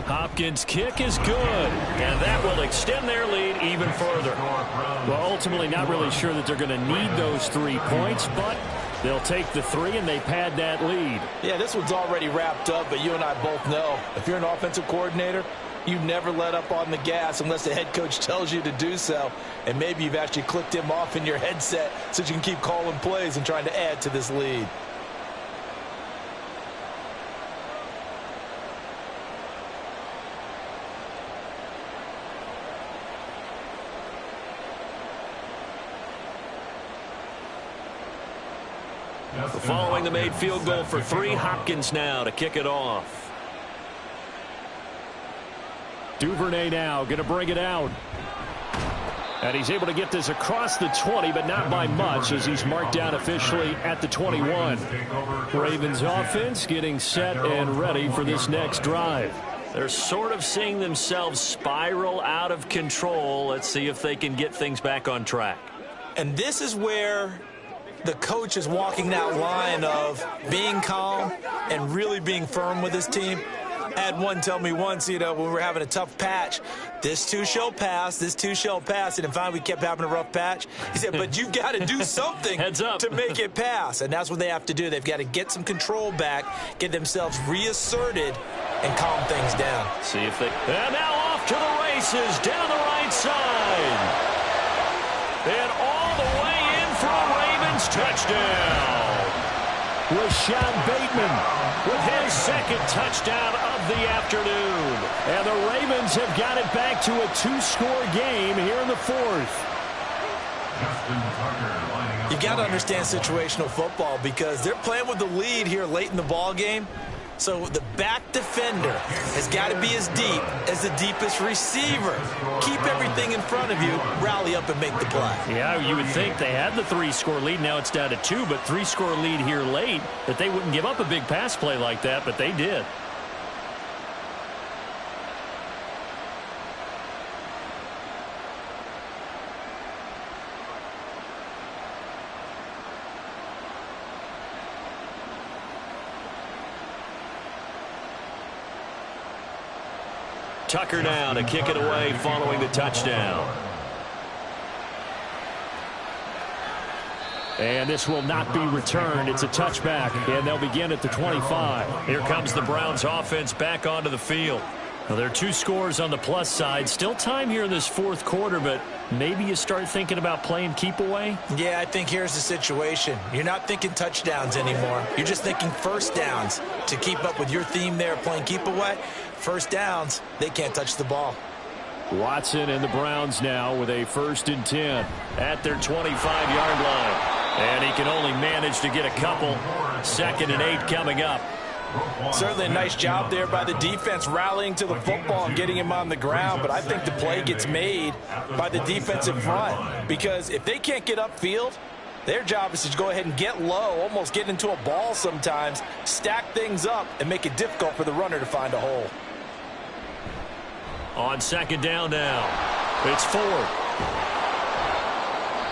Hopkins' kick is good. And that will extend their lead even further. Well, ultimately not really sure that they're going to need those 3 points, but they'll take the 3 and they pad that lead. Yeah, this one's already wrapped up, but you and I both know if you're an offensive coordinator, you never let up on the gas unless the head coach tells you to do so. And maybe you've actually clicked him off in your headset so you can keep calling plays and trying to add to this lead. Following the made field goal for 3, Hopkins now to kick it off. Duvernay now going to bring it out. And he's able to get this across the 20, but not by much as he's marked down officially at the 21. Ravens offense getting set and ready for this next drive. They're sort of seeing themselves spiral out of control. Let's see if they can get things back on track. And this is where the coach is walking that line of being calm and really being firm with his team. I had one tell me once, when we were having a tough patch, this too shall pass, this too shall pass. And finally, we kept having a rough patch. He said, but you've got to do something Heads up. to make it pass. And that's what they have to do. They've got to get some control back, get themselves reasserted, and calm things down. See if they... And now off to the races, down the right side. And all the way in for a Ravens touchdown. Rashad Bateman with his 2nd touchdown of the afternoon. And the Ravens have got it back to a 2-score game here in the 4th. You got to understand situational football because they're playing with the lead here late in the ball game. So the back defender has got to be as deep as the deepest receiver. Keep everything in front of you, rally up and make the play. Yeah, you would think they had the 3-score lead. Now it's down to 2, but 3-score lead here late, that they wouldn't give up a big pass play like that, but they did. Tucker now to kick it away following the touchdown. And this will not be returned. It's a touchback, and they'll begin at the 25. Here comes the Browns offense back onto the field. Well, there are 2 scores on the plus side. Still time here in this fourth quarter, but maybe you start thinking about playing keep away? Yeah, I think here's the situation. You're not thinking touchdowns anymore. You're just thinking first downs. To keep up with your theme there, playing keep away, first downs, they can't touch the ball. Watson and the Browns now with a 1st and 10 at their 25-yard line. And he can only manage to get a couple. 2nd and 8 coming up. Certainly a nice job there by the defense rallying to the football and getting him on the ground, but I think the play gets made by the defensive front, because if they can't get upfield, their job is to go ahead and get low, almost get into a ball sometimes, stack things up, and make it difficult for the runner to find a hole. On 2nd down now, it's Ford.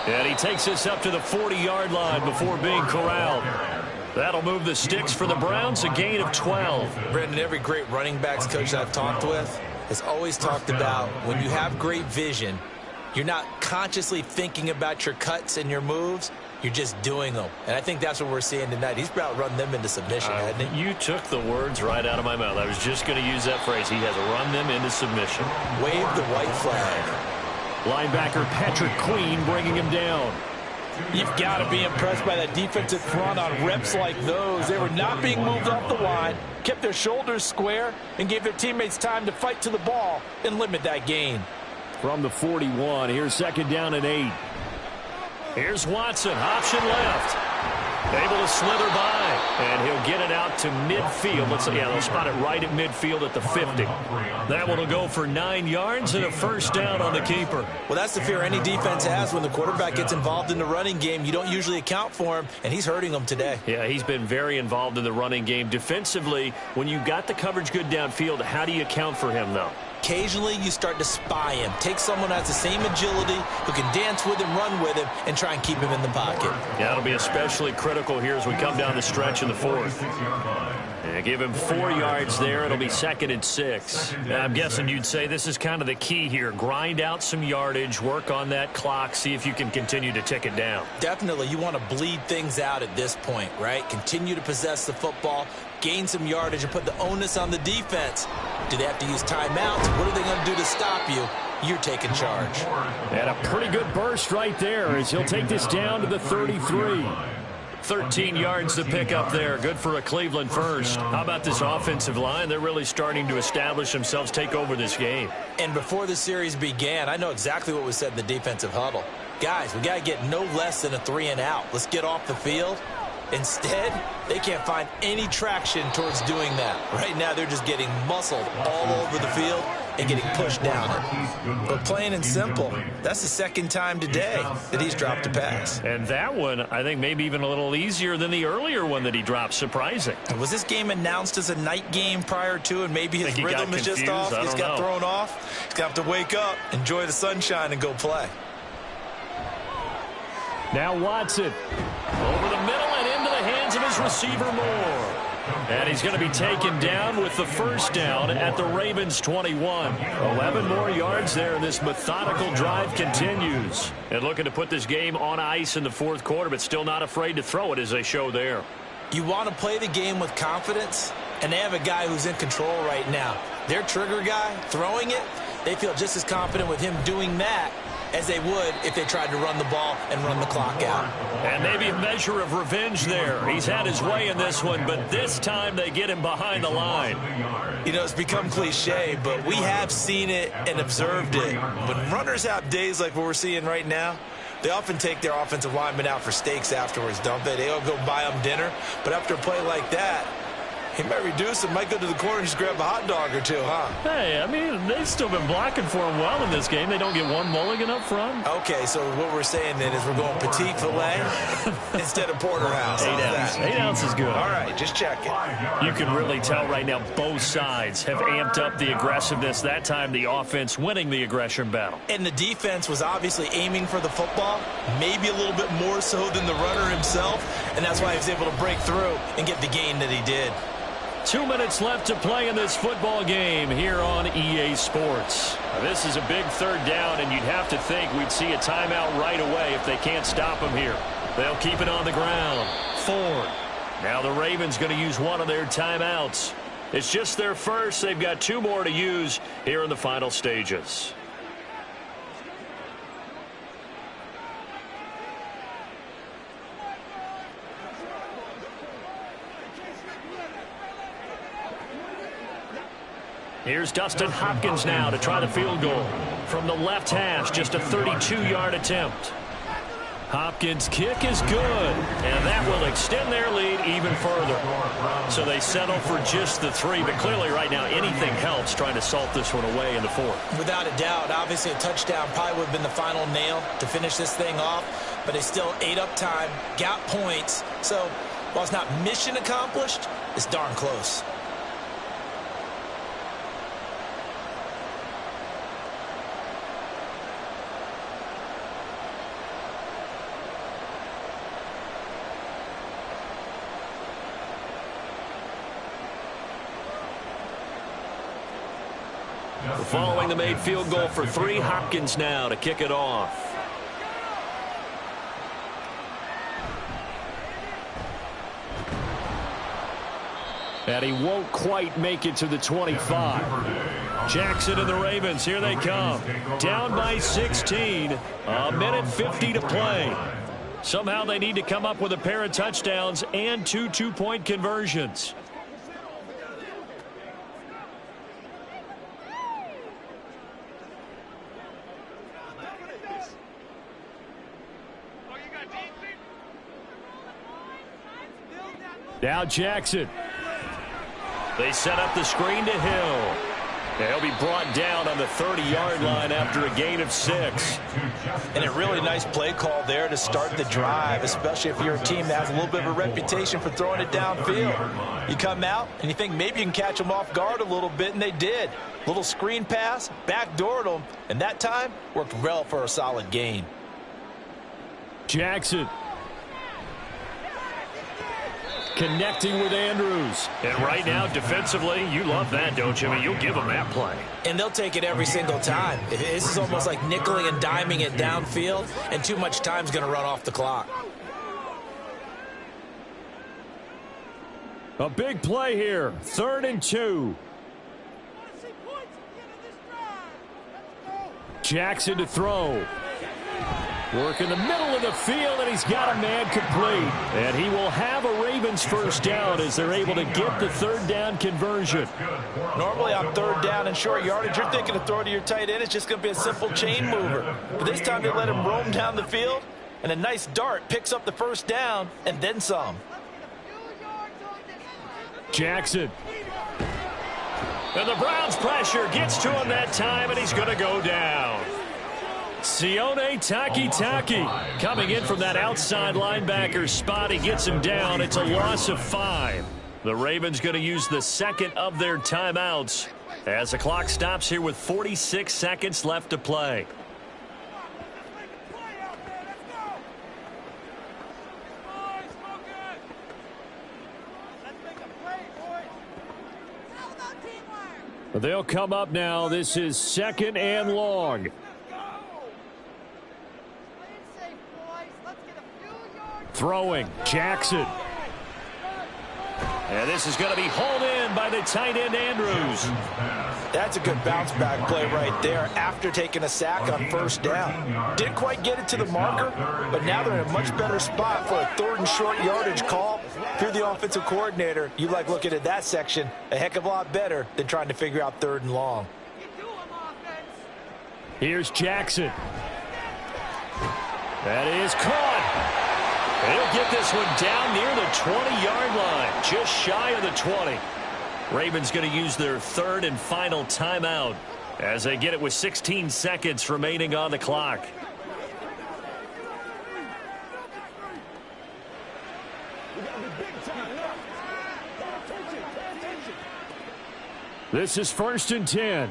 And he takes us up to the 40-yard line before being corralled. That'll move the sticks for the Browns, a gain of 12. Brendan, every great running backs coach I've talked with has always talked about when you have great vision, you're not consciously thinking about your cuts and your moves. You're just doing them. And I think that's what we're seeing tonight. He's about run them into submission, hasn't he? You took the words right out of my mouth. I was just going to use that phrase. He has run them into submission. Wave the white flag. Linebacker Patrick Queen bringing him down. You've got to be impressed by that defensive front on reps like those. They were not being moved off the line, kept their shoulders square, and gave their teammates time to fight to the ball and limit that gain. From the 41, here's 2nd down and 8. Here's Watson, option left. Able to slither by, and he'll get it out to midfield. They'll spot it right at midfield at the 50. That one will go for 9 yards and a 1st down on the keeper. Well, that's the fear any defense has when the quarterback gets involved in the running game. You don't usually account for him, and he's hurting them today. Yeah, he's been very involved in the running game. Defensively, when you got the coverage good downfield, how do you account for him, though? Occasionally, you start to spy him. Take someone who has the same agility, who can dance with him, run with him, and try and keep him in the pocket. Yeah, it'll be especially critical here as we come down the stretch in the 4th. And give him 4 yards there. It'll be 2nd and 6. I'm guessing you'd say this is kind of the key here. Grind out some yardage, work on that clock, see if you can continue to tick it down. Definitely. You want to bleed things out at this point, right? Continue to possess the football, gain some yardage, and put the onus on the defense. Do they have to use timeouts? What are they going to do to stop you? You're taking charge. And a pretty good burst right there as he'll take this down to the 33. 13 yards to pick up there. Good for a Cleveland first. How about this offensive line? They're really starting to establish themselves, take over this game. And before the series began, I know exactly what was said in the defensive huddle. Guys, we got to get no less than a 3 and out. Let's get off the field. Instead, they can't find any traction towards doing that. Right now, they're just getting muscled all over the field and getting pushed down it. But plain and simple, that's the 2nd time today that he's dropped a pass. And that one, I think, maybe even a little easier than the earlier one that he dropped. Surprising. Was this game announced as a night game prior to, and maybe his rhythm is just off? He's got thrown off. He's got to wake up, enjoy the sunshine, and go play. Now Watson. Over the middle and into the hands of his receiver Moore. And he's going to be taken down with the 1st down at the Ravens 21. 11 more yards there, and this methodical drive continues. And looking to put this game on ice in the 4th quarter, but still not afraid to throw it as they show there. You want to play the game with confidence, and they have a guy who's in control right now. Their trigger guy throwing it, they feel just as confident with him doing that as they would if they tried to run the ball and run the clock out. And maybe a measure of revenge there. He's had his way in this one, but this time they get him behind the line. You know, it's become cliche, but we have seen it and observed it. When runners have days like what we're seeing right now, they often take their offensive linemen out for steaks afterwards, don't they? They all go buy them dinner. But after a play like that, He might reduce it, might go to the corner and just grab a hot dog or two, huh? Hey, I mean, they've still been blocking for him well in this game. They don't get one mulligan up front. Okay, so what we're saying then is we're going petite filet instead of porterhouse. 8 ounce. 8 ounce is good. All right, just checking. You can really tell right now both sides have amped up the aggressiveness. That time the offense winning the aggression battle. And the defense was obviously aiming for the football, maybe a little bit more so than the runner himself, and that's why he was able to break through and get the gain that he did. 2 minutes left to play in this football game here on EA Sports. Now, this is a big third down, and you'd have to think we'd see a timeout right away if they can't stop him here. They'll keep it on the ground. Ford. Now the Ravens going to use one of their timeouts. It's just their first. They've got 2 more to use here in the final stages. Here's Dustin Hopkins now to try the field goal. From the left hash, just a 32-yard attempt. Hopkins' kick is good, and that will extend their lead even further. So they settle for just the 3, but clearly right now anything helps trying to salt this one away in the 4th. Without a doubt, obviously a touchdown probably would have been the final nail to finish this thing off, but they still ate up time, got points. So while it's not mission accomplished, it's darn close. Following the made field goal for 3, Hopkins now to kick it off. And he won't quite make it to the 25. Jackson and the Ravens, here they come. Down by 16, a minute 50 to play. Somehow they need to come up with a pair of touchdowns and 2 two-point conversions. Now Jackson. They set up the screen to Hill. He'll be brought down on the 30-yard line after a gain of 6. And a really nice play call there to start the drive, especially if you're a team that has a little bit of a reputation for throwing it downfield. You come out and you think maybe you can catch them off guard a little bit, and they did. Little screen pass, backdoored them, and that time worked well for a solid gain. Jackson. Connecting with Andrews. And right now, defensively, you love that, don't you? I mean, you'll give them that play. And they'll take it every single time. This is almost like nickeling and diming it downfield, and too much time's going to run off the clock. A big play here. 3rd and 2. Jackson to throw. Work in the middle of the field, and he's got a man complete. And he will have a Ravens first down as they're able to get the 3rd down conversion. Normally on 3rd down and short yardage, you're thinking of throwing to your tight end. It's just going to be a simple chain mover. But this time they let him roam down the field, and a nice dart picks up the first down and then some. Jackson. And the Browns' pressure gets to him that time, and he's going to go down. Sione Takitaki coming in from that outside linebacker spot. He gets him down. It's a loss of 5. The Ravens going to use the 2nd of their timeouts as the clock stops here with 46 seconds left to play. They'll come up now. This is 2nd and long. Throwing, Jackson. And this is going to be hauled in by the tight end, Andrews. That's a good bounce-back play right there after taking a sack on 1st down. Didn't quite get it to the marker, but now they're in a much better spot for a 3rd and short yardage call. If you're the offensive coordinator, you like looking at that section a heck of a lot better than trying to figure out 3rd and long. Here's Jackson. That is caught. And he'll get this one down near the 20-yard line, just shy of the 20. Ravens going to use their third and final timeout as they get it with 16 seconds remaining on the clock. This is 1st and 10.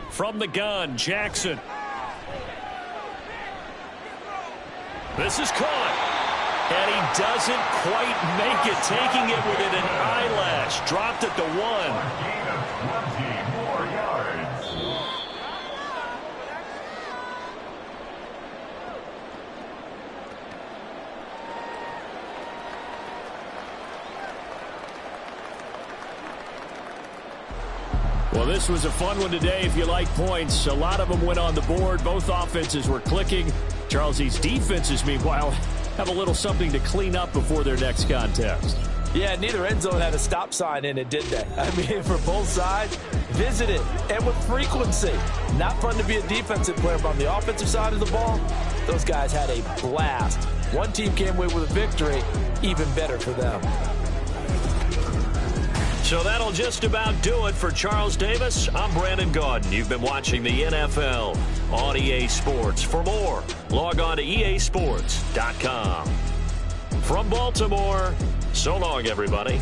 From the gun, Jackson. This is caught. And he doesn't quite make it, taking it within an eyelash. Dropped at the 1. Gain of 20 more yards. Well, this was a fun one today if you like points. A lot of them went on the board. Both offenses were clicking. Charles, these defenses, meanwhile, have a little something to clean up before their next contest. Yeah, neither end zone had a stop sign in it, did they? I mean, for both sides, visit it, and with frequency. Not fun to be a defensive player, but on the offensive side of the ball, those guys had a blast. One team came away with a victory, even better for them. So that'll just about do it for Charles Davis. I'm Brandon Gaudin. You've been watching the NFL on EA Sports. For more, log on to easports.com. From Baltimore, so long, everybody.